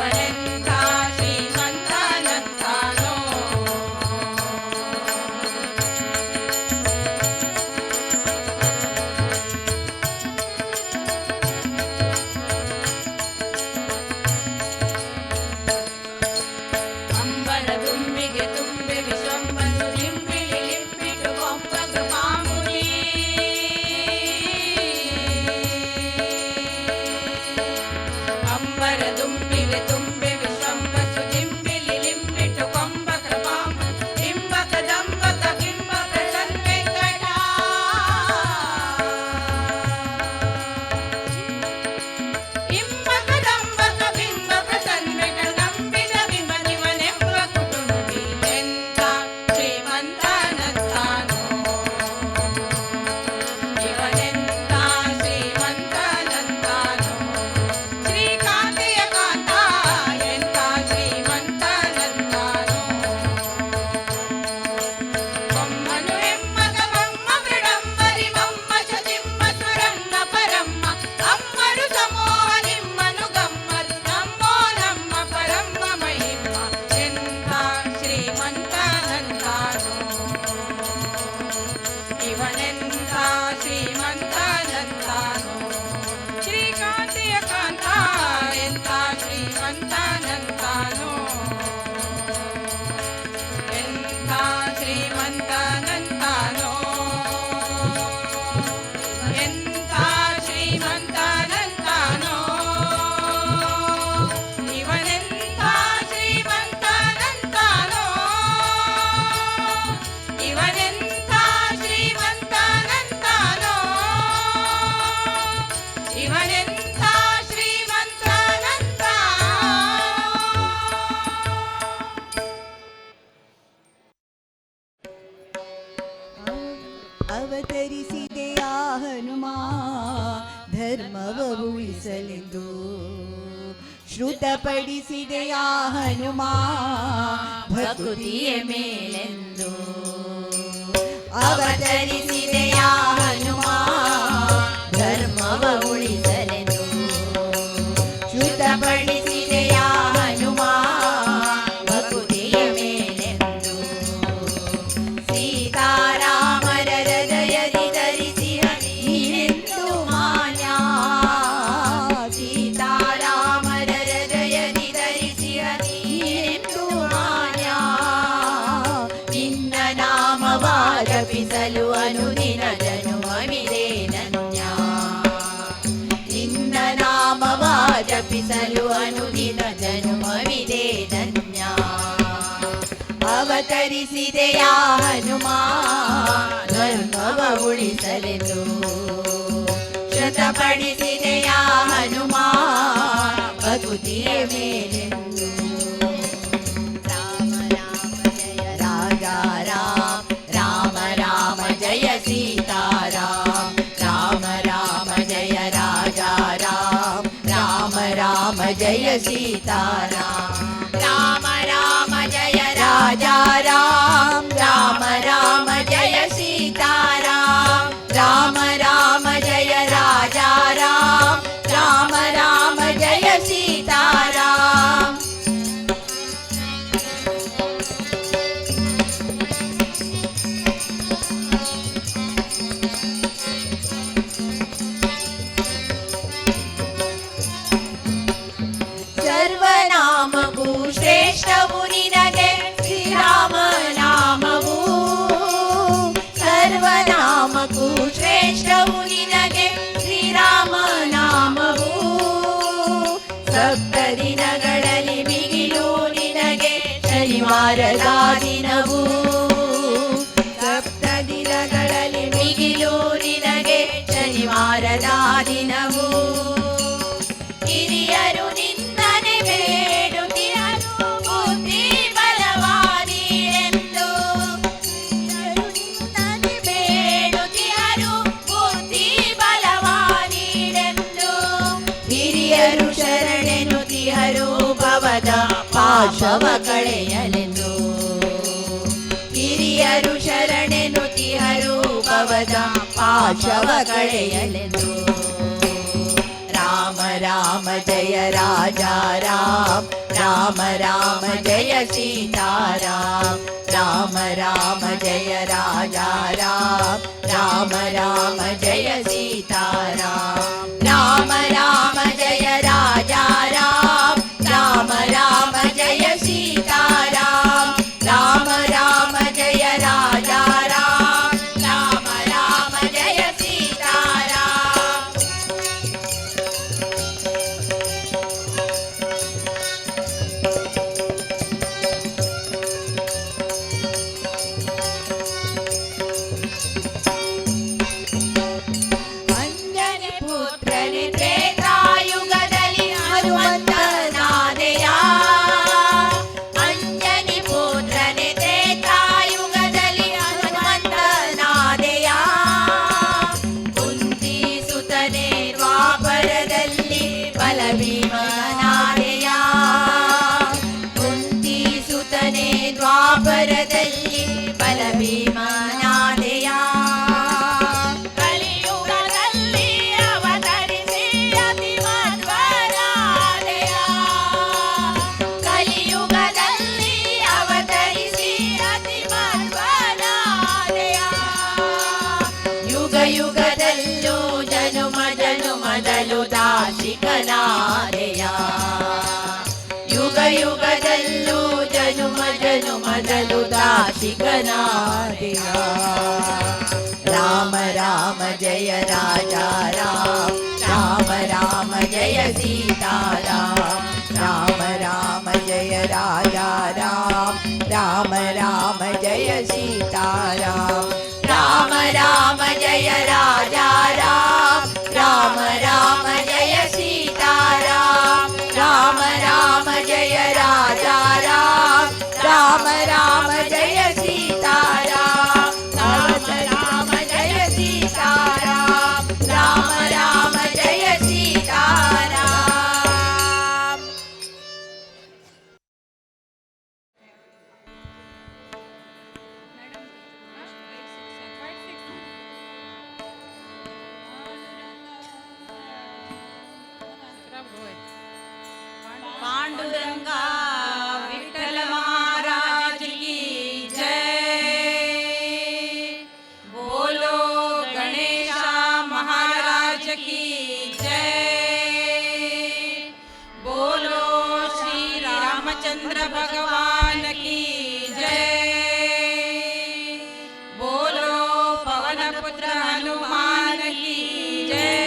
B: ಇವನೆಂಥ ಶ್ರೀಮಂತನಂತಾನೋ. ಅಂಬರ ದುಂಬಿಗೆ ತುಂಬೆ ವಿಶ್ವಂಬಸು ಲಿಂಬಿಳಿ ಲಿಂಬಿಟು ಕೊಂಬ ಕೃಪಾಂಬುಲಿ. ಅಂಬರ ದುಂಬಿಗೆ ತುಂಬೆ ವಿಶ್ವಂಬಸು ಲಿಂಬಿಳಿ ಲಿಂಬಿಟು ಕೊಂಬ ಕೃಪಾಂಬು. ಇಂಬಕ ದಂಬಕ ಬಿಂಬಕ ಸನ್ವೆಂಕಟ. ಇಂಬಕ ದಂಬಕ ಬಿಂಬಕ ಸನ್ವೆಂಕಟ. ನಂಬಿದ ಬಿಂಬನಿವನೆಂಬ ಕುಟುಂಬಿ ಎಂಥ ಶ್ರೀಮಂತನಂತಾನೋ. ಇವನೆಂಥ ಶ್ರೀಮಂತನಂತಾನೋ. ಶ್ರೀಕಾಂತೆಯ ಕಾಂತ ಎಂಥ ಶ್ರೀಮಂತನಂತಾನೋ. ಬೊಮ್ಮನು ಎಮ್ಮಗ ಬಮ್ಮ ಮೃಡಂಬರಿ ಬಮ್ಮ ಶಚಿಮ್ಮ ಸುರನ್ನ ಪರಮ್ಮ. ಅಮ್ಮರು ಸಮೋಹ ನಿಮ್ಮನು ಗಮ್ಮರು ನಮ್ಮೋ ನಮ್ಮ ಪರಮ್ಮ ಮಹಿಮ್ಮ ಎಂಥ ಶ್ರೀಮಂತನಂತಾನೋ. ಇವನೆಂಥ ಶ್ರೀಮಂತನಂತಾನೋ. ಶ್ರೀಕಾಂತೆಯ ಕಾಂತ ಎಂಥ ಶ್ರೀಮಂತನಂತಾನೋ. ಎಂಥ ಶ್ರೀಮಂತನಂತಾನೋ. ಎಂಥ ಶ್ರೀಮಂತನಂತಾನೋ. ಇವನೆಂಥ ಶ್ರೀಮಂತನಂತಾನೋ. ಇವನೆಂಥ ಶ್ರೀಮಂತನಂತಾನೋ. ಇವನೆಂಥ ಶ್ರೀಮಂತನಂತಾನೋ.
A: ಅವತರಿಸಿದೆಯ ಹನುಮ ಧರ್ಮವ ಉಳಿಸಲೆಂದು. ಶ್ರುತಪಡಿಸಿದೆಯ ಹನುಮ ಭಕ್ತಿಯ ಮೇಲೆಂದು. ಅವತರಿಸಿದೆಯ ಹನುಮ ಧರ್ಮವ ಉಳಿಸಲೆಂದು. ಶ್ರುತಪಡಿಸಿದೆಯ ಹನುಮ ಭಕ್ತಿಯ ಮೇಲೆಂದು. ಸೀತಾರಾಮರ ಹೃದಯದಿ ಧರಿಸಿಹ ನೀನೆಂದು ಮಾನ್ಯ. ಸೀತಾರಾಮರ ಹೃದಯದಿ ಧರಿಸಿಹ ನೀನೆಂದು ಮಾನ್ಯ. ನಿನ್ನ ನಾಮವ ಜಪಿಸಲು ಅನುದಿನ ಜನುಮವಿದೆ ಧನ್ಯ. ನಿನ್ನ ನಾಮವ ಜಪಿಸಲು ಅನುದಿನ ಜನುಮವಿದೆ ಧನ್ಯ. ಅವತರಿಸಿದೆಯ ಹನುಮ ಧರ್ಮವ ಉಳಿಸಲೆಂದು. ಶ್ರುತಪಡಿಸಿದೆಯ ಹನುಮ ಭಕ್ತಿಯ ಮೇಲೆಂದು. ರಾಮ ರಾಮ ಜಯ ರಾಜಾ ರಾಮ. ರಾಮ ರಾಮ ಜಯ ಸೀತಾರಾಮ. ರಾಮ ರಾಮ ಜಯ ರಾಜಾ ರಾಮ. ರಾಮ ರಾಮ ಜಯ ಸೀತಾರಾಮ. ರಾಮ ರಾಮ ಜಯ ರಾಜಾ ರಾಮ. ರಾಮ ರಾಮ ಜಯ ಸೀತಾರಾಮ. ರಾಮ ರಾಮ ಜಯ ರಾಜಾ ರಾಮ. ರಾಮ ರಾಮ ಜಯ ಸೀತಾರಾಮ. ಸರ್ವನಾಮಗೂ ಶ್ರೇಷ್ಠವು ನಿನಗೆ ಶ್ರೀರಾಮ ನಾಮವು. ಸರ್ವನಾಮಕ್ಕೂ ಶ್ರೇಷ್ಠವು ನಿನಗೆ ಶ್ರೀರಾಮ ನಾಮವು. ಸಪ್ತ ದಿನಗಳಲ್ಲಿ ಮಿಗಿಲು ನಿನಗೆ ಶನಿವಾರದ ದಿನವು. ಸಪ್ತ ದಿನಗಳಲ್ಲಿ ಮಿಗಿಲು ನಿನಗೆ ಶನಿವಾರದ ದಿನವು. ಹಿರಿಯರು ನಿನ್ನನೆ ಬೇಡುತ್ತಿರಲು ಬುದ್ಧಿ ಬಲವಾದೀರೆಂದು. ಹಿರಿಯರು ನಿನ್ನನೆ ಬೇಡುತ್ತಿರಲು ಬುದ್ಧಿ ಬಲವಾದೀರೆಂದು. ಹಿರಿಯರು ಶರಣೆನುತಿಹರು ಭವದ ಪಾಶವ ಕಳೆಯಲೆಂದು. ಹಿರಿಯರು ಶರಣೆನುತಿಹರು ಭವದ ಪಾಶವ ಕಳೆಯಲೆಂದು. ರಾಮ ರಾಮ ಜಯ ರಾಜಾ ರಾಮ. राम राम जय सीताराम राम राम जय राजा राम राम राम जय सीताराम राम राम जय राजा राम राम राम जय सीताराम राम राम जय राजा राम राम राम जय सीताराम ಅಂಜನಿ ಪುತ್ರನೇ ತ್ರೇತಾಯುಗದಲ್ಲಿ ಹನುಮಂತನಾದೆಯ ಅಂಜನಿ ಪುತ್ರನೇ ತ್ರೇತಾಯುಗದಲ್ಲಿ ಹನುಮಂತನಾದೆಯ ಕುಂತಿ ಸುತನೇ ದ್ವಾಪರದಲ್ಲಿ ಬಲಭೀಮನಾದೆಯ ಕುಂತಿ ಸುತನೇ ದ್ವಾಪರದಲ್ಲಿ ಬಲಭೀಮನಾದೆಯ ಕಲಿಯುಗದಲ್ಲಿ ಅವತರಿಸಿ ಅತಿ ಮಧ್ವರಾದೆಯ ಕಲಿಯುಗದಲ್ಲಿ ಅವತರಿಸಿ ಅತಿ ಮಧ್ವರಾದೆಯ ಯುಗ ಯುಗದಲ್ಲೂ ಜನುಮ ಜನುಮದಲು ದಾಶಿಕನಾದೆಯ ಯುಗ ಯುಗದಲ್ಲೂ ಜನುಮ ಜನುಮದಲು ದಾಶಿಕನಾದೆಯ ರಾಮ ರಾಮ ಜಯ ರಾಜಾ ರಾಮ ರಾಮ ರಾಮ ಜಯ सीताराम राम राम जय राजा राम राम राम जय सीताराम राम राम जय राजा राम राम राम जय सीताराम राम राम जय राजा राम राम राम जय सीताराम राम राम जय सीताराम राम राम जय सीताराम
B: पांडुरंगा विठ्ठल महाराज की जय बोलो गणेशा महाराज की जय बोलो श्री रामचंद्र भगवान की जय बोलो पवन पुत्र हनुमान की जय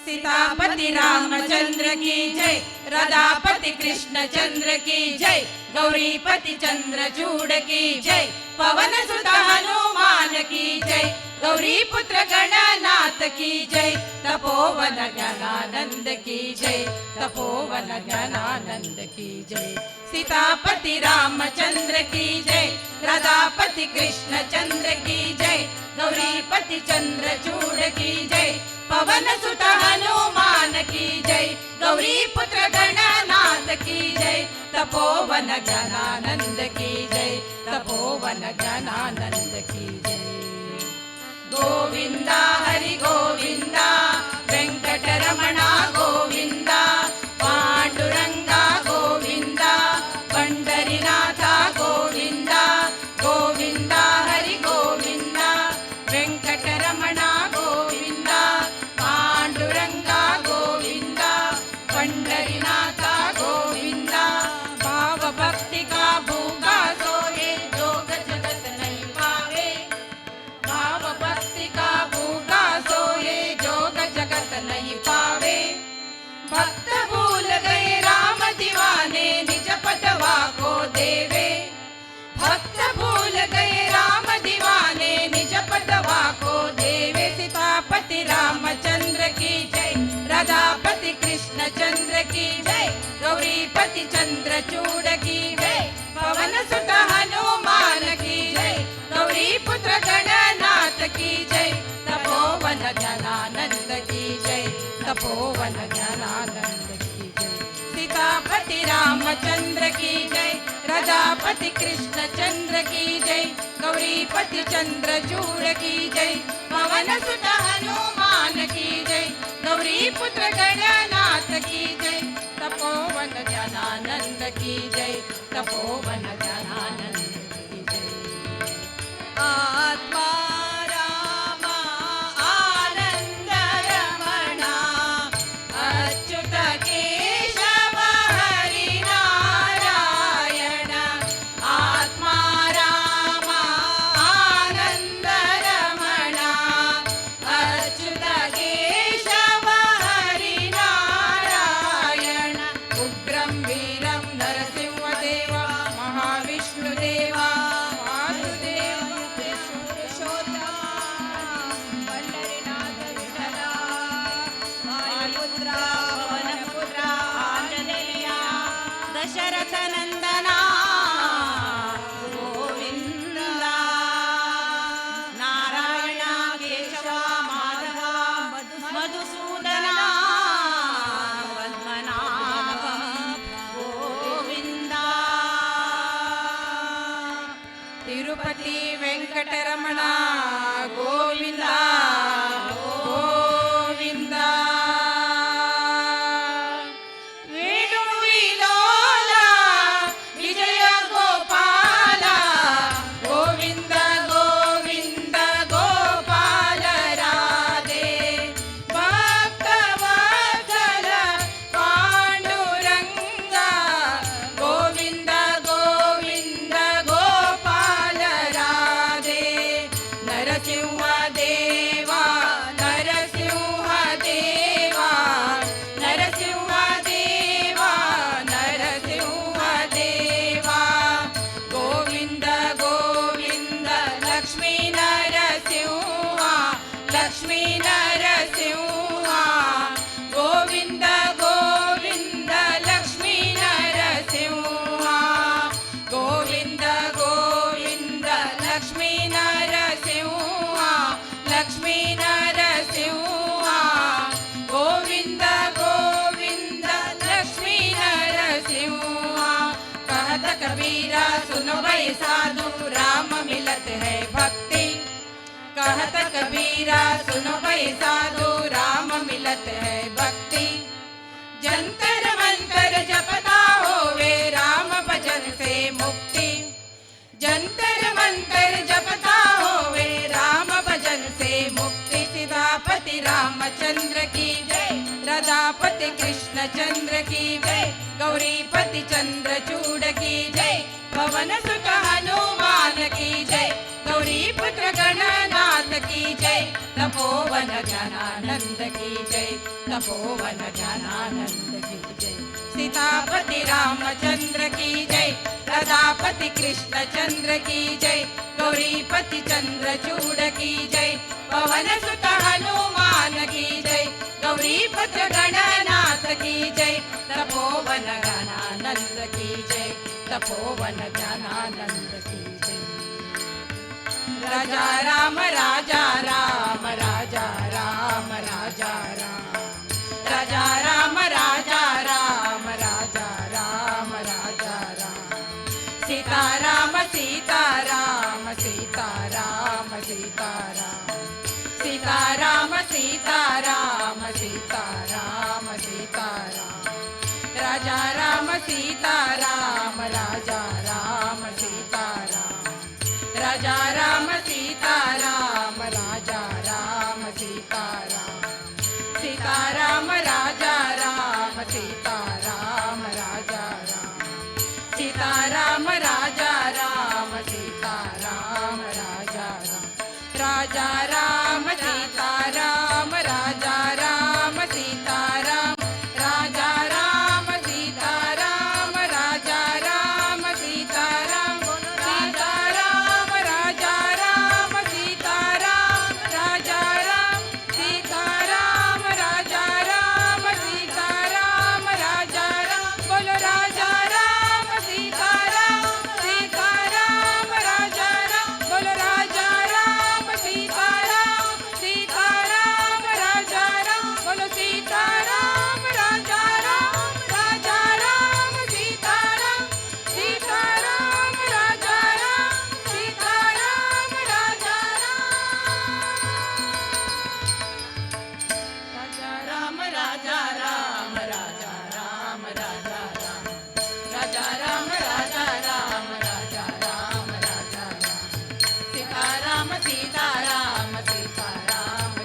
B: सीतापति रामचंद्र की जय राधापति कृष्ण चंद्र की जय गौरीपति चंद्र चूड़ की जय पवन सुत हनुमान की जय गौरी पुत्र गणनाथ की जय तपोवन ज्ञानानंद की जय तपोवन ज्ञानानंद की जय सीतापति रामचंद्र की जय राधापति कृष्ण चंद्र की जय गौरीपति चंद्र चूड़ की जय पवन सुत हनुमान की जय गौरी पुत्र गणनाथ की जय तपोवन ज्ञानानंद की जय तपोवन ज्ञानानंद की जय गोविंदा हरि गोविंदा वेंकटरमण गोविंदा पांडुरंगा गोविंदा पंडरीनाथ गोविंदा गोविंदा हरि गोविंदा वेंकटरमण गोविंदा पांडुरंगा गोविंदा पंडरीनाथ गोविंदा भाव भक्ति का भूखा सोए जोग जगत नहीं पावे भाव भक्ति का भूखा सोए जोग जगत नहीं पावे भक्त भूल गए राम दीवाने निज पदवा को देवे भक्त भूल गए राम दीवाने निज पदवा को देवे सीतापति रामचंद्र की जय राधापति कृष्ण चंद्र की जय गौरीपति चंद्र चूड़ की जय पवन सुत हनुमान की जय गौरी पुत्र गणनाथ की जय तपोवन ज्ञानानंद की जय तपोवन ज्ञानानंद की जय सीतापति रामचंद्र की जय राधापति कृष्ण चंद्र की जय गौरीपति चंद्र चूड़ की जय पवन सुत हनुमान की जय गौरी पुत्र गणनाथ कबीरा सुनो भाई साधु राम मिलत है भक्ति जंतर मंतर जपता होवे राम भजन से मुक्ति जंतर मंतर जपता होवे राम भजन से मुक्ति सीतापति रामचंद्र की जय राधापति कृष्ण चंद्र की जय गौरीपति चंद्र चूड़ की जय पवन सुत हनुमान की जय गौरी पुत्र गणनाथ की जय तपोवन ज्ञानानंद की जय तपोवन ज्ञानानंद की जय सीतापति रामचंद्र की जय राधापति कृष्ण चंद्र की जय गौरीपति चंद्र चूड़ की जय पवन सुत हनुमान की जय गौरी पुत्र गणनाथ की जय तपोवन ज्ञानानंद की जय तपोवन ज्ञानानंद की जय राजा राम राजा राम राजा राम राजा राम राजा राम राजा राम राजा राम राजा राम सीता राम सीता राम सीता राम सीता राम सीता राम सीता राम सीता राम सीता राम राजा राम सीता राम राजा राम सीता राम राजा राम सीता राम राजा राम सीता राम सीता राम राजा राम सीता राम राजा राम सीता राम राजा राम सीता राम राजा राम राजा राम सीता राम राजा राम सीता राम राजा राम सीता राम राजा राम सीता राम सीता राम राजा राम सीता राम राजा राम सीता राम राजा राम सीता राम राजा राम बोलो राजा राम सीता राम राजा राम बोलो राजा राम सीता राम राजा राम बोलो सीता राम राजा राम सीता राम राजा राम सीता राम राजा राम राजा राम राजा राम राजा राम राजा राम राजा राम राजा राम राजा राम सीता राम सीता राम सीता राम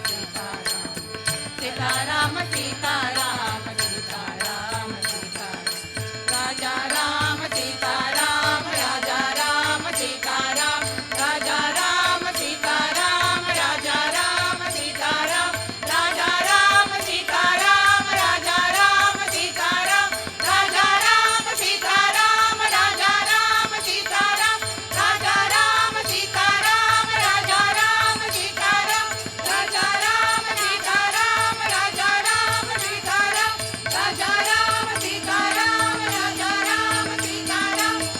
B: सीता राम सीता राम सीता राम सीता राम सीता राम राजा राम सीता राम राजा राम सीता राम राजा राम सीता राम राजा राम सीता राम राजा राम सीता राम राजा राम सीता राम राजा राम सीता राम राजा राम सीता राम राजा राम सीता राम राजा राम सीता राम राजा राम सीता राम राजा राम सीता राम राजा राम सीता राम राजा राम सीता राम राजा राम सीता राम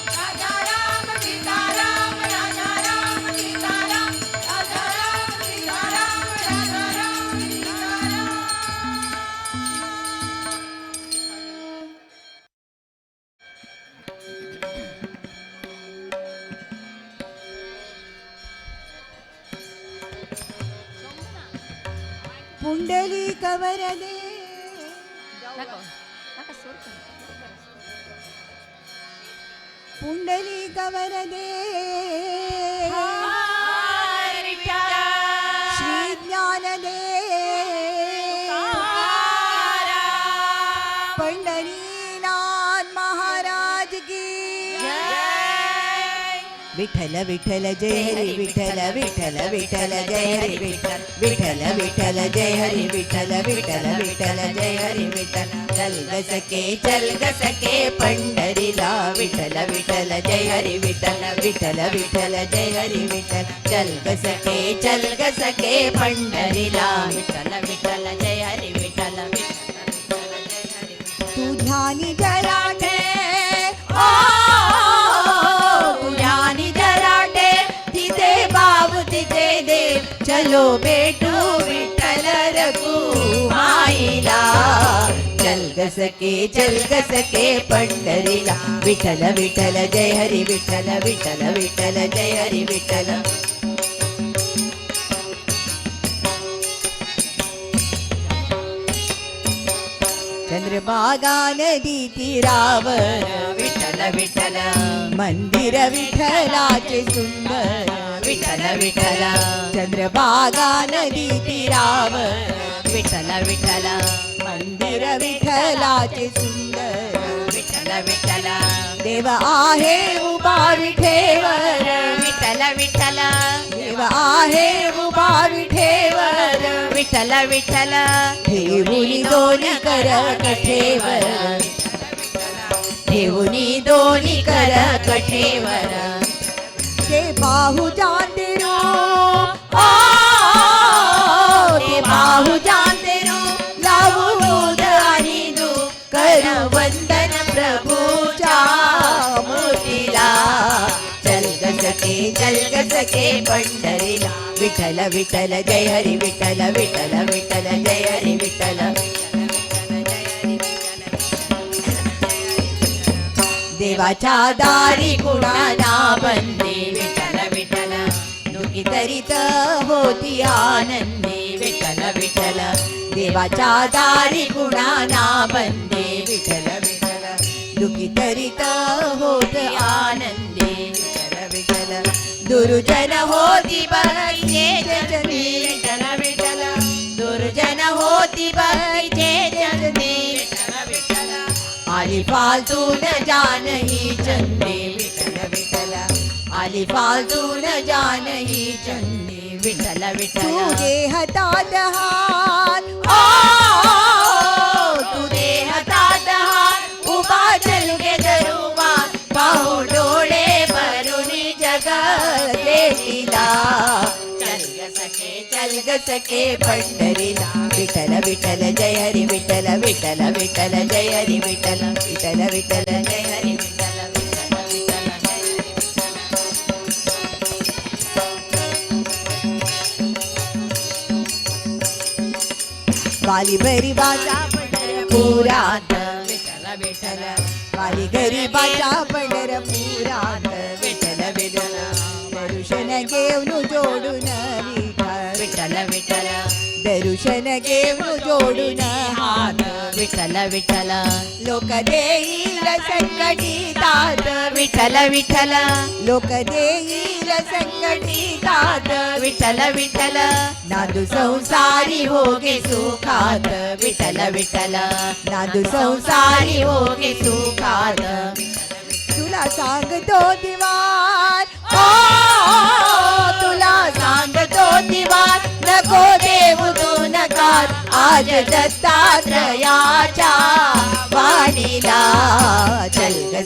B: राजा राम सीता राम राजा राम सीता राम राजा राम सीता
A: पुंडली कवरदे पुंडली कवरदे श्री ज्ञानदे पंढरीनाथ महाराज की विठ्ठल विठ्ठल जय हरी विठ्ठल विठ्ठल विठ्ठल जय हरी विठ्ठल विठ्ठल विठ्ठल जय हरी विठ्ठल विठ्ठल विठ्ठल जय हरी विठ्ठल चल ग सके पंढरीला विठ्ठल विठ्ठल जय हरी विठ्ठल विठ्ठल विठ्ठल जय हरी विठ्ठल चल ग सके पंढरीला विठ्ठल विठ्ठल जय हरी विठ्ठल तू ध्यानी जरा चलो बेटू विठ्ठल रघुमाईला चल ग सके पंढरीला विठ्ठल विठ्ठल जय हरी विठ्ठल विठ्ठल विठ्ठल जय हरी विठ्ठल चंद्रभागा नदी तीरावर
B: विठ्ठल विठ्ठल
A: मंदिर विठ्ठलाचे सुंदर
B: विठ्ठल विठ्ठल
A: चंद्रभागा नदी तीरावर
B: विठ्ठल विठ्ठल
A: मंदिर विठ्ठलाचे सुंदर
B: विठ्ठल विठ्ठल
A: देव आहे उभा विठेवर
B: विठ्ठल विठ्ठल
A: देव आहे उभा विठेवर
B: विठ्ठल विठ्ठल
A: ठेवुनी दोन्ही कर कठेवर ठेवुनी दोन्ही कर कठेवर ते बाहु जानते रो ते बाहु जानते रो लावू दूध आणि दू कर वंदन प्रभूच्या मूर्तीला चल ग सखे पंढरीला विठ्ठल विठ्ठल जय हरी विठ्ठल विठ्ठल विठ्ठल जय हरी विठ्ठल देवाच्या दारी कुणाला बंदे विठ्ठल विठ्ठल दुखी तरीत होती आनंदी विठ्ठल विठ्ठल देवाच्या दारी कुणाला बंदे विठ्ठल विठ्ठल दुखी तरीत होत आनंदी विठ्ठल विठ्ठल दुर्जन होती बाईचे जननी विठ्ठल विठ्ठल दुर्जन होती बाईचे जननी विठ्ठल विठ्ठल आली फालतून जानही चंदी विठ्ठल विठ्ठल आली फालतून जानही चंदी विठ्ठल विठ्ठल तुझे हातात हात तुझे हातात हात उभा चलगे दरुबा पाहू डोळे भरुनी जग देतीला चल ग सखे पंढरीला विठ्ठल विठ्ठल जय हरी विठ्ठल विठ्ठल विठ्ठल जय हरी विठ्ठल विठ्ठल विठ्ठल जय हरी विठ्ठल विठ्ठल विठ्ठल जय हरी वाली बरीबाचा पंढरपुरात विठ्ठल विठ्ठल वाली गरीबाचा पंढरपुरात विठ्ठल विठ्ठल दर्शन घेऊन जोडून विठ्ठल विठ्ठल दर्शन घेऊन जोडून हात विठ्ठल विठ्ठल लोक देईल संकटी तात
B: विठ्ठल विठ्ठल
A: लोक देईल संकटी तात
B: विठ्ठल विठ्ठल
A: नादू संसारी होगे सुखात
B: विठ्ठल विठ्ठल
A: नादू संसारी
B: होगे सुखात
A: तुला सांगतो दिवार तुला सांगतो दिवार नको देऊ तू नकार आज दत्तात्रयाच्या वाणीला चल ग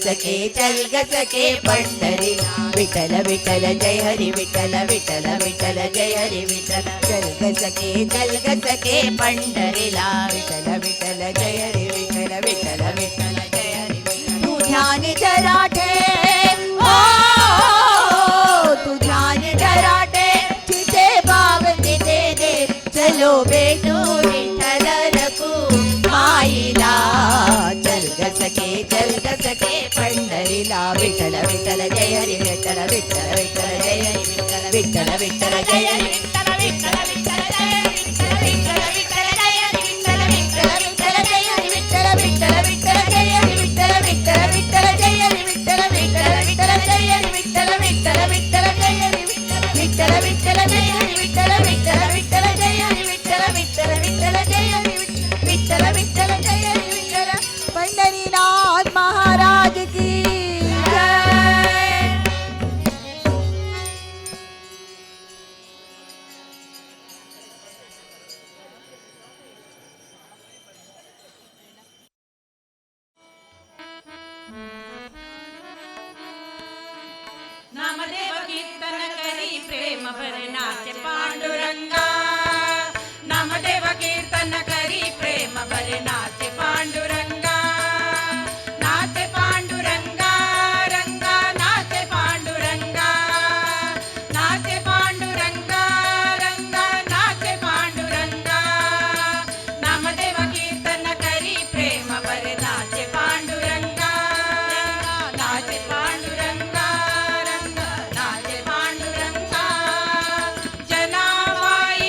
A: सखे पंढरीला विठ्ठल विठ्ठल जय हरी विठ्ठल विठ्ठल विठ्ठल जय हरी विठ्ठल चल ग सखे पंढरीला विठ्ठल विठ्ठल जय हरी विठ्ठल विठ्ठल विठ्ठल जय हरी तू ध्यान जरा ठेव तू ध्यान जरा ठेव तिथे भाव तिथे दे चलो बेटू विठ्ठल रखू माईला चल ग सखे पंढरीला विठ्ठल विठ्ठल जय हरी विठ्ठल विठ्ठल विठ्ठल जय हरी विठ्ठल विठ्ठल विठ्ठल जय हरी विठ्ठल विठ्ठल विठ्ठल जय हरी विठ्ठल विठ्ठल विठ्ठल जय हरी विठ्ठल विठ्ठल विठ्ठल जय हरी विठ्ठल विठ्ठल विठ्ठल जय हरी विठ्ठल विठ्ठल विठ्ठल जय हरी विठ्ठल विठ्ठल विठ्ठल जय हरी विठ्ठल विठ्ठल विठ्ठल जय हरी विठ्ठल विठ्ठल जय हरी विठ्ठल विठ्ठल विठ्ठल जय हरी विठ्ठल विठ्ठल विठ्ठल जय हरी विठ्ठल विठ्ठल जय हरी विठ्ठल पंढरीनाथ महाराज की जय.
B: नामदेव कीर्तन करी प्रेम भरे नाचे पांडुरंगा नामदेव कीर्तन करी प्रेम भरे नाचे पांडुरंगा नाचे पांडुरंगा रंगा नाचे पांडुरंगा नाचे पांडुरंगा रंगा नाचे पांडुरंगा नामदेव कीर्तन करी प्रेम भरे नाचे पांडुरंगा नाचे पांडुरंगा नाचे पांडुरंगा जनाबाई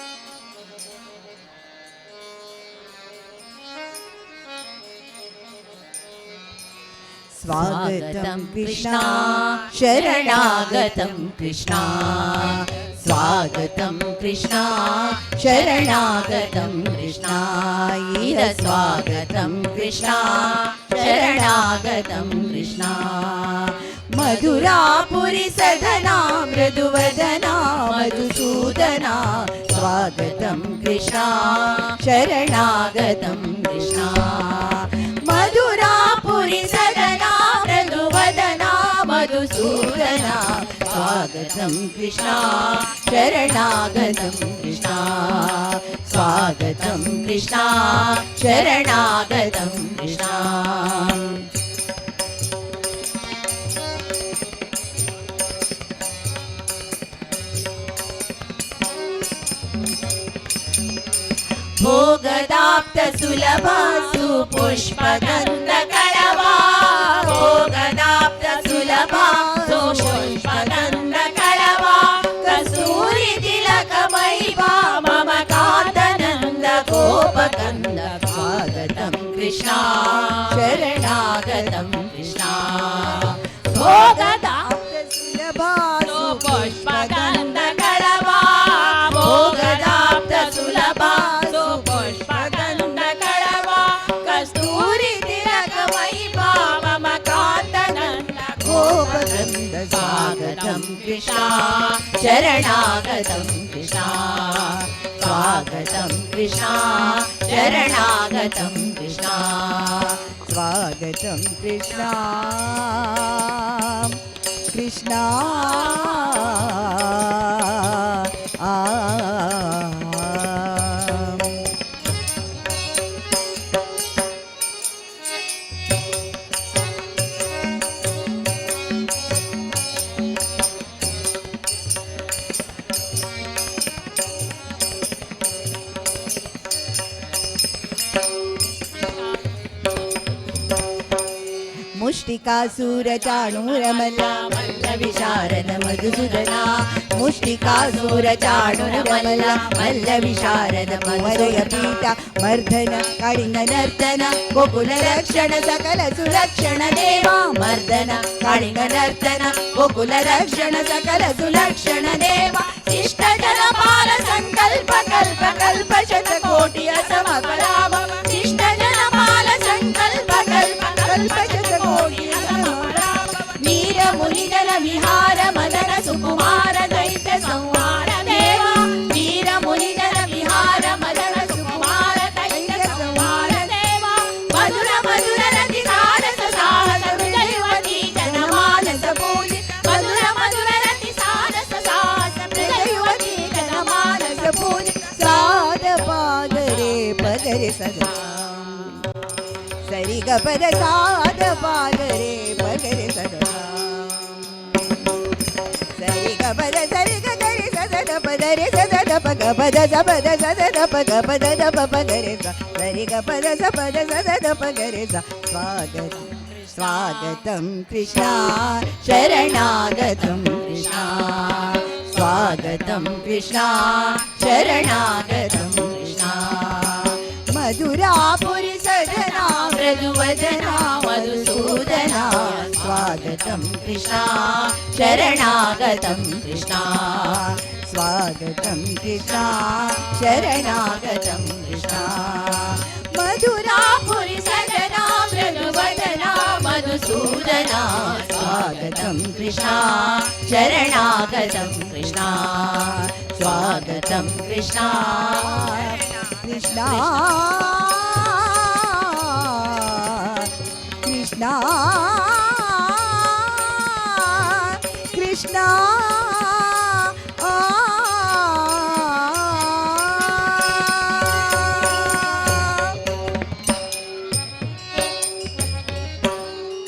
A: स्वागतं कृष्णा शरणागतं कृष्णा स्वागतं कृष्णा शरणागतं कृष्णा इह स्वागतं कृष्णा शरणागतं कृष्णा मधुरापुरी सदना मृदुवदना मधुसूदना स्वागतं कृष्णा शरणागतं कृष्णा मधुरापुरी सदना मृदुवदना मधुसूदना स्वागतं कृष्णा शरणागतं कृष्णा स्वागतं कृष्णा शरणागतं कृष्णा भोगदाप्त सुलभा सुपुष्पगन्धकलवा भोगदाप्त सुलभा सुपुष्पगन्धकलवा कस्तूरी तिलकमयिवा मम कान्तनन्द गोपकन्द स्वागतं कृष्णा शरणागतं कृष्णा भोगदाप्त सुलभा सुपुष्पगन्धकलवा भोगदाप्त सुलभा स्वागतं कृष्णा शरणागतं कृष्णा स्वागतं कृष्णा शरणागतं कृष्णा स्वागतं कृष्णा कृष्णा मुष्टिकासुरचाणूरमला मल्लविशारद मधुसूदना मुष्टिकासुरचाणूरमला मल्लविशारद मधुरपीठ मर्दन काळिङ्गनर्तन गोकुलरक्षण सकल सुलक्षण देवा मर्दन काळिङ्गनर्तन गोकुलरक्षण सकल सुलक्षण देवा शिष्ट जनपाल संकल्प कल्प कल्प शतकोटि असमकलाभ शिष्ट जनपाल संकल्प कल्प कल्प शतकोटि वीर मुनिजन विहार मदन सुकुमार दैत्य संहार देवा वीर मुनिजन विहार मदन सुकुमार दैत्य संहार देवा मधुर मधुर रति सारस साहस हृदयवती जनमानस पूजि मधुर मधुर रति सारस साहस हृदयवती जनमानस पूजि साध पादरे पदरे सदा सरि ग पद साध पादरे पदरे सदा सरि ग पद सरि ग गरि सद पदरे सद पग पद सपद सद पग पद द पगरे सरि ग पद सपद सद पगरे स्वागतं स्वागतं कृष्णा शरणागतं कृष्णा स्वागतं कृष्णा शरणागतं कृष्णा मधुरापुरी सदना मृदुवदना मधुसूदना स्वागतं कृष्णा शरणागतं कृष्णा स्वागतं कृष्णा शरणागतं कृष्णा मधुरापुरी सदना मृदुवदना मधुसूदना स्वागतं कृष्णा शरणागतं कृष्णा स्वागतं कृष्णा कृष्णा